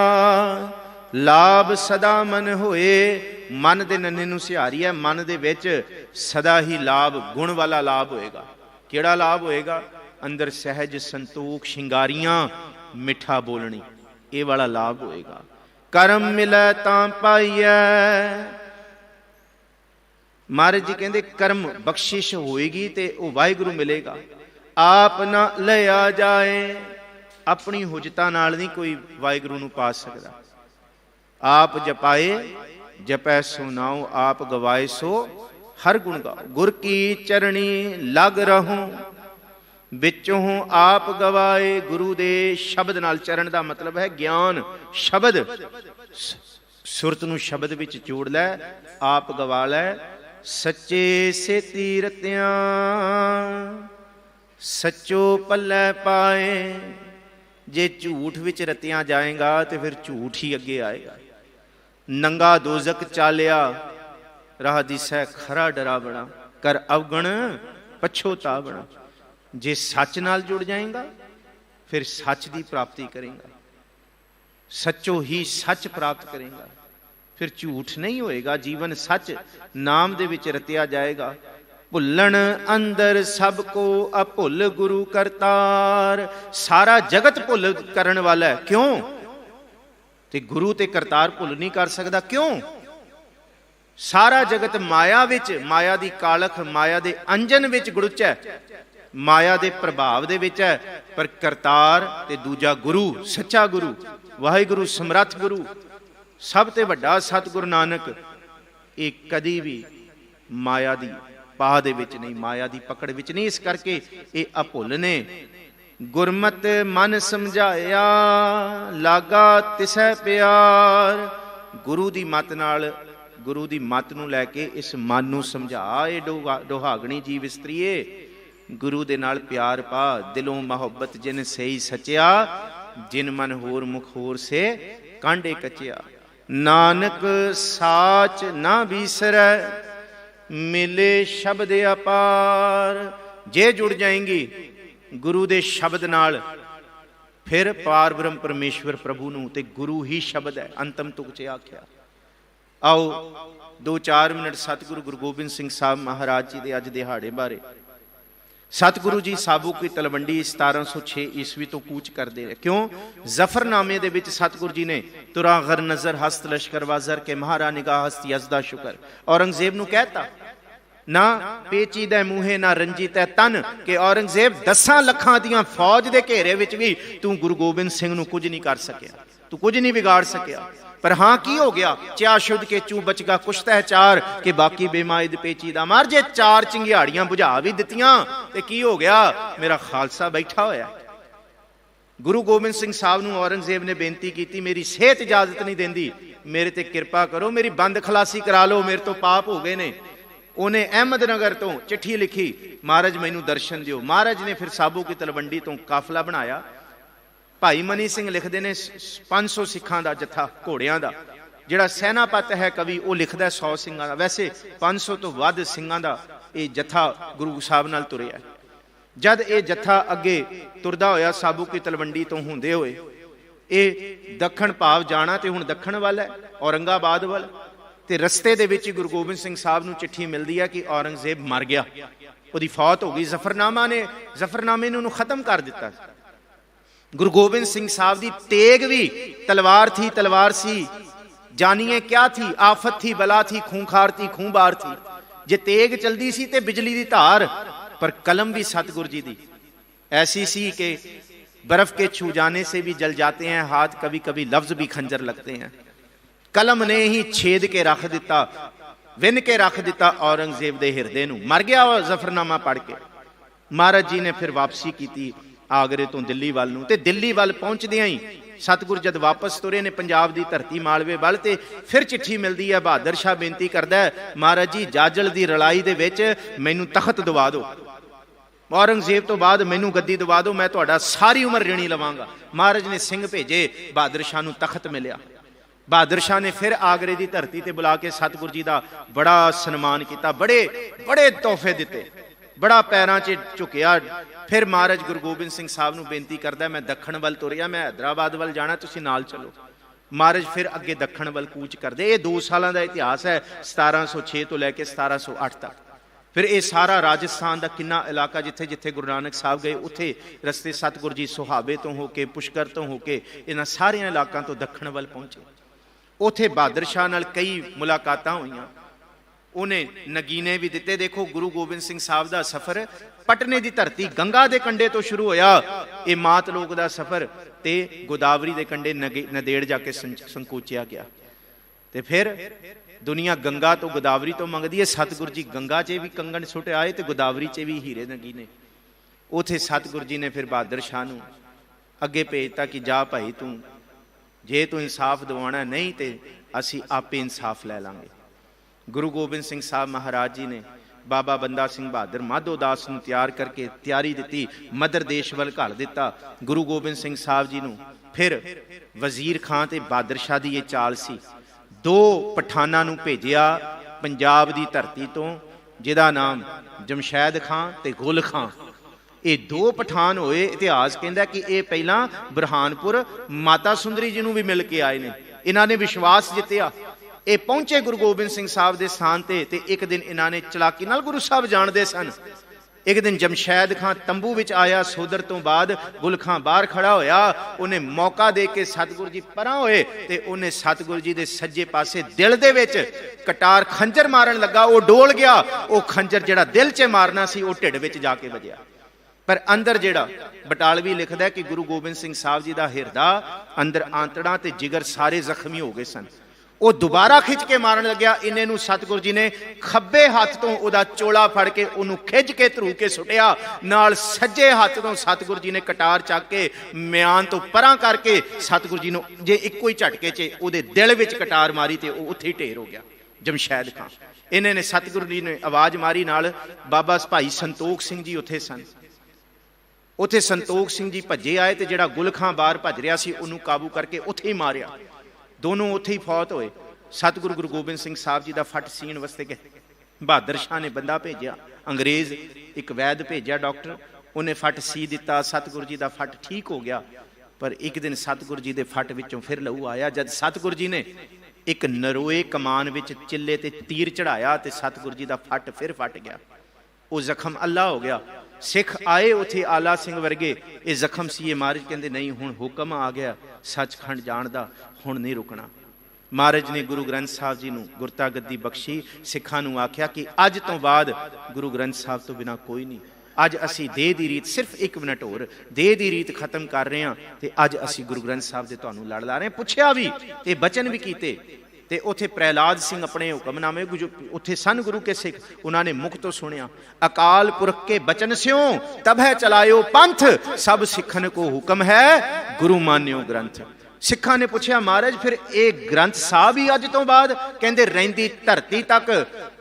ਲਾਭ ਸਦਾ ਮਨ ਹੋਏ। ਮਨ ਦੇ ਨੰਨੇ ਨੂੰ ਸਿਹਾਰੀ ਹੈ। ਮਨ ਦੇ ਵਿੱਚ ਸਦਾ ਹੀ ਲਾਭ, ਗੁਣ ਵਾਲਾ ਲਾਭ ਹੋਏਗਾ। ਕਿਹੜਾ ਲਾਭ ਹੋਏਗਾ? ਅੰਦਰ ਸਹਿਜ ਸੰਤੋਖ, ਸ਼ਿੰਗਾਰੀਆਂ, ਮਿੱਠਾ ਬੋਲਣੀ, ਇਹ ਵਾਲਾ ਲਾਭ ਹੋਏਗਾ। ਕਰਮ ਮਿਲੈ ਤਾਂ ਪਾਈਐ। ਮਹਾਰਾਜ ਜੀ ਕਹਿੰਦੇ ਕਰਮ ਬਖਸ਼ਿਸ਼ ਹੋਏਗੀ ਤੇ ਉਹ ਵਾਹਿਗੁਰੂ ਮਿਲੇਗਾ। ਆਪ ਨਾ ਲਿਆ ਜਾਏ। ਆਪਣੀ ਹੁਜਤਾਂ ਨਾਲ ਨਹੀਂ ਕੋਈ ਵਾਹਿਗੁਰੂ ਨੂੰ ਪਾ ਸਕਦਾ। ਆਪ ਜਪਾਏ ਜਪੈ ਸੋ ਨਾਉ, ਆਪ ਗਵਾਏ ਸੋ ਹਰ ਗੁਣ ਗਾਓ। ਗੁਰ ਕੀ ਚਰਣੀ ਲਗ ਰਹੂੰ ਵਿੱਚੋਂ ਆਪ ਗਵਾਏ। ਗੁਰੂ ਦੇ ਸ਼ਬਦ ਨਾਲ, ਚਰਨ ਦਾ ਮਤਲਬ ਹੈ ਗਿਆਨ, ਸ਼ਬਦ। ਸੁਰਤ ਨੂੰ ਸ਼ਬਦ ਵਿੱਚ ਜੋੜ ਲੈ, ਆਪ ਗਵਾ ਲੈ। ਸੱਚੇ ਸੇਤੀ ਰਤਿਆਂ ਸੱਚੋ ਪੱਲੇ ਪਾਏ। ਜੇ ਝੂਠ ਵਿੱਚ ਰਤਿਆਂ ਜਾਏਗਾ ਤੇ ਫਿਰ ਝੂਠ ਹੀ ਅੱਗੇ ਆਏਗਾ। ਨੰਗਾ ਦੋਜ਼ਕ ਚਾਲਿਆ ਰਾਹ ਦਿਸੈ ਖਰਾ ਡਰਾਵਣਾ, ਕਰ ਅਵਗਣ ਪਛੋਤਾਵਣਾ। ਜੇ ਸੱਚ ਨਾਲ ਜੁੜ ਜਾਏਗਾ ਫਿਰ ਸੱਚ ਦੀ ਪ੍ਰਾਪਤੀ ਕਰੇਗਾ, ਸੱਚੋ ਹੀ ਸੱਚ ਪ੍ਰਾਪਤ ਕਰੇਗਾ। ਫਿਰ ਝੂਠ ਨਹੀਂ ਹੋਏਗਾ। ਜੀਵਨ ਸੱਚ ਨਾਮ ਦੇ ਵਿੱਚ ਰਤਿਆ ਜਾਏਗਾ। ਭੁੱਲਣ ਅੰਦਰ ਸਭ ਕੋ ਅਭੁੱਲ ਗੁਰੂ ਕਰਤਾਰ। ਸਾਰਾ ਜਗਤ ਭੁੱਲ ਕਰਨ ਵਾਲਾ ਹੈ। ਕਿਉਂ? ਤੇ ਗੁਰੂ ਤੇ ਕਰਤਾਰ ਭੁੱਲ ਨਹੀਂ ਕਰ ਸਕਦਾ। ਕਿਉਂ? ਸਾਰਾ ਜਗਤ ਮਾਇਆ ਵਿੱਚ, ਮਾਇਆ ਦੀ ਕਾਲਖ, ਮਾਇਆ ਦੇ ਅੰਜਨ ਵਿੱਚ ਗੁੜਚੈ, ਮਾਇਆ ਦੇ ਪ੍ਰਭਾਵ ਦੇ ਵਿੱਚ ਹੈ। ਪਰ ਕਰਤਾਰ ਤੇ ਦੂਜਾ ਗੁਰੂ, ਸੱਚਾ ਗੁਰੂ, ਵਾਹਿਗੁਰੂ ਸਮਰੱਥ ਗੁਰੂ, ਸਭ ਤੇ ਵੱਡਾ ਸਤਿਗੁਰੂ ਨਾਨਕ, ਇਹ ਕਦੀ ਵੀ ਮਾਇਆ ਦੀ ਪਾਹ ਦੇ ਵਿੱਚ ਨਹੀਂ, ਮਾਇਆ ਦੀ ਪਕੜ ਵਿੱਚ ਨਹੀਂ। ਇਸ ਕਰਕੇ ਇਹ ਅਭੁੱਲ ਨੇ। ਗੁਰਮਤਿ ਮਨ ਸਮਝਾਇਆ ਲਾਗਾ ਤਿਸੈ ਪਿਆਰ। ਗੁਰੂ ਦੀ ਮੱਤ ਨਾਲ, ਗੁਰੂ ਦੀ ਮੱਤ ਨੂੰ ਲੈ ਕੇ ਇਸ ਮਨ ਨੂੰ ਸਮਝਾ। ਇਹ ਡੋਹਾਗਣੀ ਜੀਵ ਇਸਤਰੀਏ, ਗੁਰੂ ਦੇ ਨਾਲ ਪਿਆਰ ਪਾ। ਦਿਲੋਂ ਮੁਹੱਬਤ ਜਿਨ ਸਹੀ ਸਚਿਆ जिन मन होर मुख होर से कांडे कचिया। नानक साच ना बीसरै मिले शब्द अपार। जे जुड़ जाएंगी गुरु दे शब्द नाल फिर पार ब्रह्म परमेश्वर प्रभु नूं, ते गुरु ही शब्द है। अंतम तुक च आख्या। आओ 2-4 मिनट सतगुरु गुरु गोबिंद सिंह साहब महाराज जी दे अज दिहाड़े बारे। सतगुरु जी साबू की तलवंडी 1706 ईस्वी तो कूच करते हैं। क्यों? जफरनामे दे विच सतगुरु जी ने तुरा गर नजर हस्त लश्कर वाजर के महारा निगाह हस्त यजदा शुकर औरंगजेब नूं कहता ना पेचीदा मूहे ना रंजीत है तन के औरंगजेब 10 लखां दियां फौज दे घेरे विच भी तू गुरु गोबिंद सिंह नूं कुछ नहीं कर सकिया, तू कुछ नहीं बिगाड़ सकिया। पर हाँ की हो गया? च्या शुद्ध के चू बचगा कुछ तह चार के बाकी बेमायद पेचीदा मार। जे 4 चिंगियाड़ियां बुझा भी दित्तियां ते की हो गया? मेरा खालसा बैठा होया। गुरु गोबिंद सिंह साहब नूं औरंगजेब ने बेनती की, मेरी सेहत इजाजत नहीं देंदी, मेरे ते किरपा करो, मेरी बंद खलासी करा लो, मेरे तो पाप हो गए ने। उन्हें अहमदनगर तो चिट्ठी लिखी, महाराज मैनू दर्शन दिओ। महाराज ने फिर साबू की तलवंडी तो काफला बनाया। भाई मनी सिंह लिखते ने 500 सिखां दा जत्था घोड़ियां दा। जिहड़ा सैनापत है कवि वो लिखदा 100 सिंगां दा। वैसे 500 तो वध सिंगां दा ये जत्था गुरु साहब नाल तुरिया। जद ये जत्था अगे तुरदा होया साबू की तलवंडी तो हुंदे होए ये दखण भाव जाना ते हुण दखण वाल है औरंगाबाद वाल। ते रस्ते दे विच गुरु गोबिंद सिंह साहब नूं चिट्ठी मिलदी है कि औरंगजेब मर गया, उहदी फौत हो गई। जफरनामे नूं खत्म कर दिता। गुरु गोबिंद सिंह साहब की तेग भी तलवार थी, तलवार सी। जानिए क्या थी? आफत थी, बला थी, खूंखार थी, खूंबार थी। जे तेग चलती सी ते बिजली की धार, पर कलम भी सतगुरु जी की ऐसी सी कि बर्फ के छू जाने से भी जल जाते हैं हाथ, कभी कभी लफ्ज भी खंजर लगते हैं। कलम ने ही छेद के रख दिता, विन के रख दिता औरंगजेब दे हिरदे नूं। मर गया वह जफरनामा पढ़ के। महाराज जी ने फिर वापसी की आगरे तो दिल्ली वाल नूं। ते दिल्ली वाल पहुंचदियां ही सतगुरु जद वापस तुरे ने पंजाब की धरती मालवे वाल, ते फिर चिट्ठी मिलती है। बहादुर शाह बेनती करदा है, महाराज जी जाजल की रलाई दे विच मैनू तखत दवा दो, औरंगजेब तो बाद मैनू गद्दी दवा दो, मैं तुहाडा सारी उम्र ऋणी लवांगा। महाराज ने सिंह भेजे, बहादुर शाह नूं तखत मिलिया। बहादुर शाह ने फिर आगरे की धरती ते बुला के सतगुरु जी का बड़ा सन्मान किया, बड़े बड़े तोहफे दिते, बड़ा पैरां च झुकिया। फिर महाराज गुरु गोबिंद सिंह साहब नूं बेनती करदा, मैं दखण वल तुरिया, मैं हैदराबाद वल जाना, तुसीं नाल चलो। महाराज फिर अगे दखण वल कूच करदे। ये 2 सालां दा इतिहास है, 1706 तो लैके 1708 तक। फिर ये सारा राजस्थान का किन्ना इलाका जिथे जिथे गुरु नानक साहब गए, उत्थे रस्ते सतगुरु जी सुहाबे तो होके, पुष्कर तो होके, इन्हां सारियां इलाकों तो दखण वल पहुंचे। उत्थे बहादुर शाह नाल कई मुलाकातां होईयां, उन्हें नगीने भी दिते। देखो गुरु गोबिंद सिंह साहब का सफर पटने की धरती गंगा के कंढे तो शुरू होया, ये मात लोक का सफर ते गोदावरी के कंढे नदेड़ जाके संकोचिया गया। ते फिर दुनिया गंगा तो गोदावरी तो मंगदी है, सतगुरु जी गंगा च भी कंगन सुट आए तो गोदावरी च भी हीरे नगीने। उथे सतगुरु जी ने फिर बहादुर शाह नूं अगे भेजता कि जा भाई तू जे तू इंसाफ दिवाना नहीं तो असी आपे इंसाफ लै लांगे। गुरु गोबिंद सिंह साहब महाराज जी ने बाबा बंदा सिंह बहादुर माधोदास नूं तैयार करके तैयारी दी, मदर देश वल घल दिता। गुरु गोबिंद सिंह साहब जी नूं फिर वजीर खां ते बहादुर शाह दी ये चाल सी। 2 पठानां नूं भेजिया पंजाब की धरती तो, जिहदा नाम जमशैद खां ते गुल खां। ये 2 पठान होए। इतिहास कहता कि ये पहला बुरहानपुर माता सुंदरी जी नूं भी मिल के आए ने। इन्हां ने विश्वास जित्तिया। ये पहुंचे गुरु गोबिंद सिंह साहब के स्थान ते एक दिन इन्होंने चलाकी नाल, गुरु साहब जानते सन, एक दिन जमशैद खां तंबू विच आया। सोदर तो बाद गुल खां बाहर खड़ा होया, उन्हें मौका दे के सतगुरु जी परां होए ते उन्हें सतगुरु जी दे सज्जे पासे दिल दे विच कटार खंजर मारन लगा। वो डोल गया, वो खंजर जिहड़ा दिल च मारना सी वो ढिड विच जाके वजया। पर अंदर जिहड़ा बटालवी लिखदा है कि गुरु गोबिंद सिंह साहब जी का हिरदा अंदर आंतड़ा ते जिगर सारे जख्मी हो गए सन। वो दोबारा खिंच के मारन लग्या। इन्हें सतगुरु जी ने खब्बे हाथ तो उहदा चोला फड़ के उन्होंने खिंच के धरू के सुटिया, नाल सज्जे हाथ तो सतगुरु जी ने कटार चक के म्यान तो परां करके सतगुरु जी ने जे इक्को ही झटके च उहदे दिल विच कटार मारी तो उत्थे ही ढेर हो गया जमशैद खां। इन्हें सतगुरु जी ने आवाज़ मारी, नाल बाबा भाई संतोख सिंह जी उत्थे सन। ਉੱਥੇ ਸੰਤੋਖ ਸਿੰਘ ਜੀ ਭੱਜੇ ਆਏ ਤੇ ਜਿਹੜਾ ਗੁਲ ਖਾਂ ਬਾਹਰ ਭੱਜ ਰਿਹਾ ਸੀ ਉਹਨੂੰ ਕਾਬੂ ਕਰਕੇ ਉੱਥੇ ਹੀ ਮਾਰਿਆ। ਦੋਨੋਂ ਉੱਥੇ ਹੀ ਫੌਤ ਹੋਏ। ਸਤਿਗੁਰੂ ਗੁਰੂ ਗੋਬਿੰਦ ਸਿੰਘ ਸਾਹਿਬ ਜੀ ਦਾ ਫੱਟ ਸੀਣ ਵਾਸਤੇ ਗਏ। ਬਹਾਦਰ ਸ਼ਾਹ ਨੇ ਬੰਦਾ ਭੇਜਿਆ, ਅੰਗਰੇਜ਼ ਇੱਕ ਵੈਦ ਭੇਜਿਆ ਡਾਕਟਰ, ਉਹਨੇ ਫੱਟ ਸੀ ਦਿੱਤਾ। ਸਤਿਗੁਰੂ ਜੀ ਦਾ ਫੱਟ ਠੀਕ ਹੋ ਗਿਆ। ਪਰ ਇੱਕ ਦਿਨ ਸਤਿਗੁਰੂ ਜੀ ਦੇ ਫੱਟ ਵਿੱਚੋਂ ਫਿਰ ਲਹੂ ਆਇਆ। ਜਦ ਸਤਿਗੁਰੂ ਜੀ ਨੇ ਇੱਕ ਨਰੋਏ ਕਮਾਨ ਵਿੱਚ ਚਿੱਲੇ ਤੇ ਤੀਰ ਚੜਾਇਆ ਤੇ ਸਤਿਗੁਰੂ ਜੀ ਦਾ ਫੱਟ ਫਿਰ ਫਟ ਗਿਆ। ਉਹ ਜ਼ਖਮ ਅੱਲਾ ਹੋ ਗਿਆ। ਸਿੱਖ ਆਏ ਉੱਥੇ ਆਲਾ ਸਿੰਘ ਵਰਗੇ, ਇਹ ਜ਼ਖਮ ਸੀ। ਇਹ ਮਹਾਰਾਜ ਕਹਿੰਦੇ ਨਹੀਂ, ਹੁਣ ਹੁਕਮ ਆ ਗਿਆ ਸੱਚਖੰਡ ਜਾਣ ਦਾ, ਹੁਣ ਨਹੀਂ ਰੁਕਣਾ। ਮਹਾਰਾਜ ਨੇ ਗੁਰੂ ਗ੍ਰੰਥ ਸਾਹਿਬ ਜੀ ਨੂੰ ਗੁਰਤਾ ਗੱਦੀ ਬਖਸ਼ੀ। ਸਿੱਖਾਂ ਨੂੰ ਆਖਿਆ ਕਿ ਅੱਜ ਤੋਂ ਬਾਅਦ ਗੁਰੂ ਗ੍ਰੰਥ ਸਾਹਿਬ ਤੋਂ ਬਿਨਾਂ ਕੋਈ ਨਹੀਂ। ਅੱਜ ਅਸੀਂ ਦੇਹ ਦੀ ਰੀਤ, ਸਿਰਫ 1 ਮਿੰਟ ਹੋਰ, ਦੇਹ ਦੀ ਰੀਤ ਖਤਮ ਕਰ ਰਹੇ ਹਾਂ ਤੇ ਅੱਜ ਅਸੀਂ ਗੁਰੂ ਗ੍ਰੰਥ ਸਾਹਿਬ ਦੇ ਤੁਹਾਨੂੰ ਲੜ ਲਾ ਰਹੇ ਹਾਂ। ਪੁੱਛਿਆ ਵੀ ਤੇ ਬਚਨ ਵੀ ਕੀਤੇ। ਤੇ ਉੱਥੇ ਪ੍ਰਹਿਲਾਦ ਸਿੰਘ ਆਪਣੇ ਹੁਕਮਨਾਮੇ, ਉੱਥੇ ਸਨ ਗੁਰੂ ਕੇ ਸਿੱਖ, ਉਹਨਾਂ ਨੇ ਮੁਖ ਤੋਂ ਸੁਣਿਆ, ਅਕਾਲ ਪੁਰਖ ਕੇ ਬਚਨ ਸਿਓ ਤਬਹਿ ਚਲਾਇਓ ਪੰਥ, ਸਭ ਸਿੱਖਨ ਕੋ ਹੁਕਮ ਹੈ ਗੁਰੂ ਮਾਨਿਓ ਗ੍ਰੰਥ। ਸਿੱਖਾਂ ਨੇ ਪੁੱਛਿਆ ਮਹਾਰਾਜ ਫਿਰ ਇਹ ਗ੍ਰੰਥ ਸਾਹਿਬ ਹੀ ਅੱਜ ਤੋਂ ਬਾਅਦ? ਕਹਿੰਦੇ ਰਹਿੰਦੀ ਧਰਤੀ ਤੱਕ।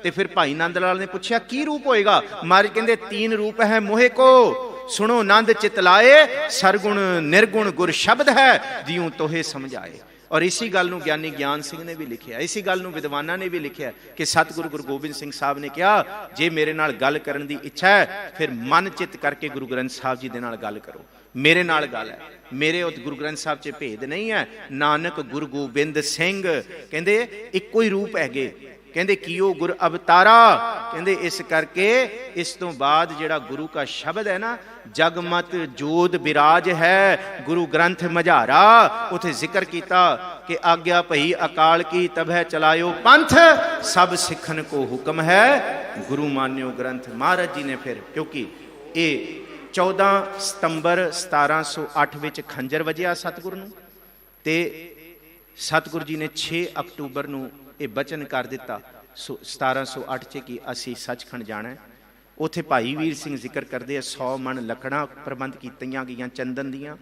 ਤੇ ਫਿਰ ਭਾਈ ਨੰਦ ਲਾਲ ਨੇ ਪੁੱਛਿਆ ਕੀ ਰੂਪ ਹੋਏਗਾ? ਮਹਾਰਾਜ ਕਹਿੰਦੇ 3 ਰੂਪ ਹੈ ਮੋਹਿ ਕੋ, ਸੁਣੋ ਨੰਦ ਚਿਤ ਲਾਏ, ਸਰਗੁਣ ਨਿਰਗੁਣ ਗੁਰ ਸ਼ਬਦ ਹੈ, ਦਿਉ ਤੋਹੇ ਸਮਝਾਏ। ਔਰ ਇਸੀ ਗੱਲ ਨੂੰ ਗਿਆਨੀ ਗਿਆਨ ਸਿੰਘ ਨੇ ਵੀ ਲਿਖਿਆ, ਇਸੀ ਗੱਲ ਨੂੰ ਵਿਦਵਾਨਾਂ ਨੇ ਵੀ ਲਿਖਿਆ ਕਿ ਸਤਿਗੁਰੂ ਗੁਰੂ ਗੋਬਿੰਦ ਸਿੰਘ ਸਾਹਿਬ ਨੇ ਕਿਹਾ ਜੇ ਮੇਰੇ ਨਾਲ ਗੱਲ ਕਰਨ ਦੀ ਇੱਛਾ ਹੈ ਫਿਰ ਮਨ ਚਿੱਤ ਕਰਕੇ ਗੁਰੂ ਗ੍ਰੰਥ ਸਾਹਿਬ ਜੀ ਦੇ ਨਾਲ ਗੱਲ ਕਰੋ। ਮੇਰੇ ਨਾਲ ਗੱਲ ਹੈ, ਮੇਰੇ ਉਹ ਗੁਰੂ ਗ੍ਰੰਥ ਸਾਹਿਬ 'ਚ ਭੇਦ ਨਹੀਂ ਹੈ। ਨਾਨਕ ਗੁਰੂ ਗੋਬਿੰਦ ਸਿੰਘ ਕਹਿੰਦੇ ਇੱਕੋ ਹੀ ਰੂਪ ਹੈਗੇ। ਕਹਿੰਦੇ ਕੀਓ ਗੁਰ ਅਵਤਾਰਾ। ਕਹਿੰਦੇ ਇਸ ਕਰਕੇ ਇਸ ਤੋਂ ਬਾਅਦ ਜਿਹੜਾ ਗੁਰੂ ਕਾ ਸ਼ਬਦ ਹੈ ਨਾ, ਜਗਮਤ ਜੋਤ ਬਿਰਾਜ ਹੈ ਗੁਰੂ ਗ੍ਰੰਥ ਮਝਾਰਾ। ਉਥੇ ਜ਼ਿਕਰ ਕੀਤਾ ਕਿ ਆਗਿਆ ਭਈ ਅਕਾਲ ਕੀ ਤਬਹਿ ਚਲਾਇਓ ਪੰਥ, ਸਭ ਸਿੱਖਨ ਕੋ ਹੁਕਮ ਹੈ ਗੁਰੂ ਮਾਨਿਓ ਗ੍ਰੰਥ। ਮਹਾਰਾਜ ਜੀ ਨੇ ਫਿਰ, ਕਿਉਂਕਿ ਇਹ 14 ਸਤੰਬਰ 1708 ਵਿੱਚ ਖੰਜਰ ਵਜਿਆ ਸਤਿਗੁਰੂ ਨੂੰ, ਤੇ ਸਤਿਗੁਰੂ ਜੀ ਨੇ 6 ਅਕਤੂਬਰ ਨੂੰ ਇਹ ਬਚਨ ਕਰ ਦਿੱਤਾ 1708 'ਚ ਕਿ ਅਸੀਂ ਸੱਚਖੰਡ ਜਾਣਾ ਹੈ। ਉੱਥੇ ਭਾਈ ਵੀਰ ਸਿੰਘ ਜ਼ਿਕਰ ਕਰਦੇ ਆ 100 ਮਣ ਲੱਕੜਾਂ ਪ੍ਰਬੰਧ ਕੀਤੀਆਂ ਗਈਆਂ ਚੰਦਨ ਦੀਆਂ,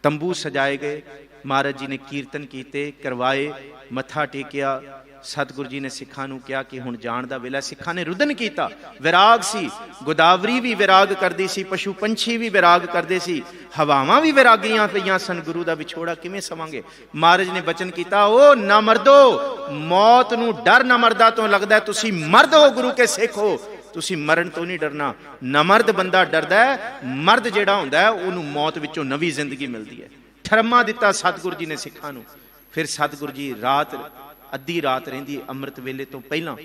ਤੰਬੂ ਸਜਾਏ ਗਏ, ਮਹਾਰਾਜ ਜੀ ਨੇ ਕੀਰਤਨ ਕੀਤੇ, ਕਰਵਾਏ, ਮੱਥਾ ਟੇਕਿਆ। ਸਤਿਗੁਰੂ ਜੀ ਨੇ ਸਿੱਖਾਂ ਨੂੰ ਕਿਹਾ ਕਿ ਹੁਣ ਜਾਣ ਦਾ ਵੇਲਾ। ਸਿੱਖਾਂ ਨੇ ਰੁਦਨ ਕੀਤਾ, ਵਿਰਾਗ ਸੀ। ਗੋਦਾਵਰੀ ਵੀ ਵਿਰਾਗ ਕਰਦੀ ਸੀ, ਪਸ਼ੂ ਪੰਛੀ ਵੀ ਵਿਰਾਗ ਕਰਦੇ ਸੀ, ਹਵਾਵਾਂ ਵੀ ਵਿਰਾਗੀਆਂ ਪਈਆਂ ਸਨ। ਗੁਰੂ ਦਾ ਵਿਛੋੜਾ ਕਿਵੇਂ ਸਵਾਂਗੇ? ਮਹਾਰਾਜ ਨੇ ਬਚਨ ਕੀਤਾ, ਉਹ ਨਾ ਮਰਦੋ, ਮੌਤ ਨੂੰ ਡਰ ਨਾ ਮਰਦਾ ਤੋਂ ਲੱਗਦਾ, ਤੁਸੀਂ ਮਰਦ ਹੋ ਗੁਰੂ ਕੇ ਸਿੱਖ ਹੋ, ਤੁਸੀਂ ਮਰਨ ਤੋਂ ਨਹੀਂ ਡਰਨਾ। ਨਮਰਦ ਬੰਦਾ ਡਰਦਾ ਹੈ, ਮਰਦ ਜਿਹੜਾ ਹੁੰਦਾ ਉਹਨੂੰ ਮੌਤ ਵਿੱਚੋਂ ਨਵੀਂ ਜ਼ਿੰਦਗੀ ਮਿਲਦੀ ਹੈ। ਠਰਮਾ ਦਿੱਤਾ ਸਤਿਗੁਰੂ ਜੀ ਨੇ ਸਿੱਖਾਂ ਨੂੰ। ਫਿਰ ਸਤਿਗੁਰੂ ਜੀ ਰਾਤ, ਅੱਧੀ ਰਾਤ ਰਹਿੰਦੀ ਅੰਮ੍ਰਿਤ ਵੇਲੇ ਤੋਂ ਪਹਿਲਾਂ,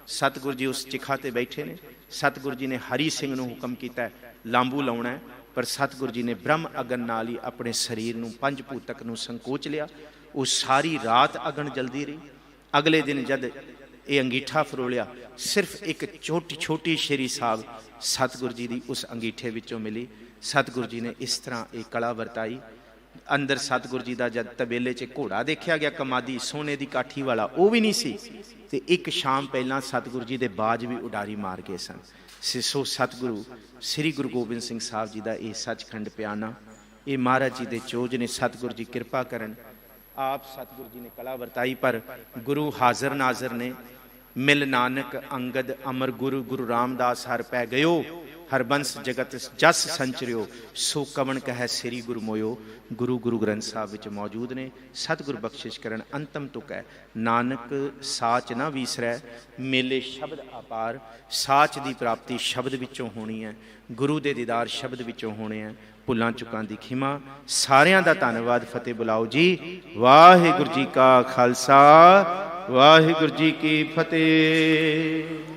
ਸਤਿਗੁਰੂ ਜੀ ਉਸ ਚਿਖਾ ਤੇ ਬੈਠੇ ਨੇ। ਸਤਿਗੁਰੂ ਜੀ ਨੇ ਹਰੀ ਸਿੰਘ ਨੂੰ ਹੁਕਮ ਕੀਤਾ ਲਾਂਬੂ ਲਾਉਣਾ ਹੈ, ਪਰ ਸਤਿਗੁਰੂ ਜੀ ਨੇ ਬ੍ਰਹਮ ਅਗਨ ਨਾਲ ਹੀ ਆਪਣੇ ਸਰੀਰ ਨੂੰ 5 ਭੂਤਕ ਨੂੰ ਸੰਕੋਚ ਲਿਆ। ਉਹ ਸਾਰੀ ਰਾਤ ਅਗਨ ਜਲਦੀ ਰਹੀ। ਅਗਲੇ ਦਿਨ ਜਦ ਇਹ ਅੰਗੀਠਾ ਫਰੋਲਿਆ, ਸਿਰਫ ਇੱਕ ਛੋਟੀ ਸ਼ੇਰੀ ਸਾਹਿਬ ਸਤਿਗੁਰੂ ਜੀ ਦੀ ਉਸ ਅੰਗੀਠੇ ਵਿੱਚੋਂ ਮਿਲੀ। ਸਤਿਗੁਰੂ ਜੀ ਨੇ ਇਸ ਤਰ੍ਹਾਂ ਇਹ ਕਲਾ ਵਰਤਾਈ। ਅੰਦਰ ਸਤਿਗੁਰੂ ਜੀ ਦਾ ਜਦ ਤਬੇਲੇ 'ਚ ਘੋੜਾ ਦੇਖਿਆ ਗਿਆ ਕਮਾਦੀ, ਸੋਨੇ ਦੀ ਕਾਠੀ ਵਾਲਾ, ਉਹ ਵੀ ਨਹੀਂ ਸੀ। ਤੇ ਇੱਕ ਸ਼ਾਮ ਪਹਿਲਾਂ ਸਤਿਗੁਰੂ ਜੀ ਦੇ ਬਾਜ ਵੀ ਉਡਾਰੀ ਮਾਰ ਗਏ ਸਨ। ਸੋ ਸਤਿਗੁਰੂ ਸ੍ਰੀ ਗੁਰੂ ਗੋਬਿੰਦ ਸਿੰਘ ਸਾਹਿਬ ਜੀ ਦਾ ਇਹ ਸੱਚਖੰਡ ਪਿਆਨਾ, ਇਹ ਮਹਾਰਾਜ ਜੀ ਦੇ ਚੋਜ ਨੇ। ਸਤਿਗੁਰੂ ਜੀ ਕਿਰਪਾ ਕਰਨ, ਆਪ ਸਤਿਗੁਰੂ ਜੀ ਨੇ ਕਲਾ ਵਰਤਾਈ, ਪਰ ਗੁਰੂ ਹਾਜ਼ਰ ਨਾਜ਼ਰ ਨੇ। ਮਿਲ ਨਾਨਕ ਅੰਗਦ ਅਮਰ ਗੁਰੂ, ਗੁਰੂ ਰਾਮਦਾਸ ਹਰ ਪੈ ਗਇਓ, ਹਰਬੰਸ ਜਗਤ ਜਸ ਸੰਚਰਿਓ, ਸੋ ਕਵਣ ਕਹੈ ਸ੍ਰੀ ਗੁਰੂ ਮੋਇਓ। ਗੁਰੂ ਗ੍ਰੰਥ ਸਾਹਿਬ ਵਿੱਚ ਮੌਜੂਦ ਨੇ। ਸਤਿਗੁਰ ਬਖਸ਼ਿਸ਼ ਕਰਨ। ਅੰਤਮ ਤੁਕ ਹੈ, ਨਾਨਕ ਸਾਚ ਨਾ ਵੀਸਰੈ, ਮੇਲੇ ਸ਼ਬਦ ਅਪਾਰ। ਸਾਚ ਦੀ ਪ੍ਰਾਪਤੀ ਸ਼ਬਦ ਵਿੱਚੋਂ ਹੋਣੀ ਹੈ, ਗੁਰੂ ਦੇ ਦੀਦਾਰ ਸ਼ਬਦ ਵਿੱਚੋਂ ਹੋਣੇ ਹੈ। ਭੁੱਲਾਂ ਚੁੱਕਾਂ ਦੀ ਖਿਮਾ। ਸਾਰਿਆਂ ਦਾ ਧੰਨਵਾਦ। ਫਤਿਹ ਬੁਲਾਓ ਜੀ। ਵਾਹਿਗੁਰੂ ਜੀ ਕਾ ਖਾਲਸਾ, ਵਾਹਿਗੁਰੂ ਜੀ ਕੀ ਫਤਿਹ।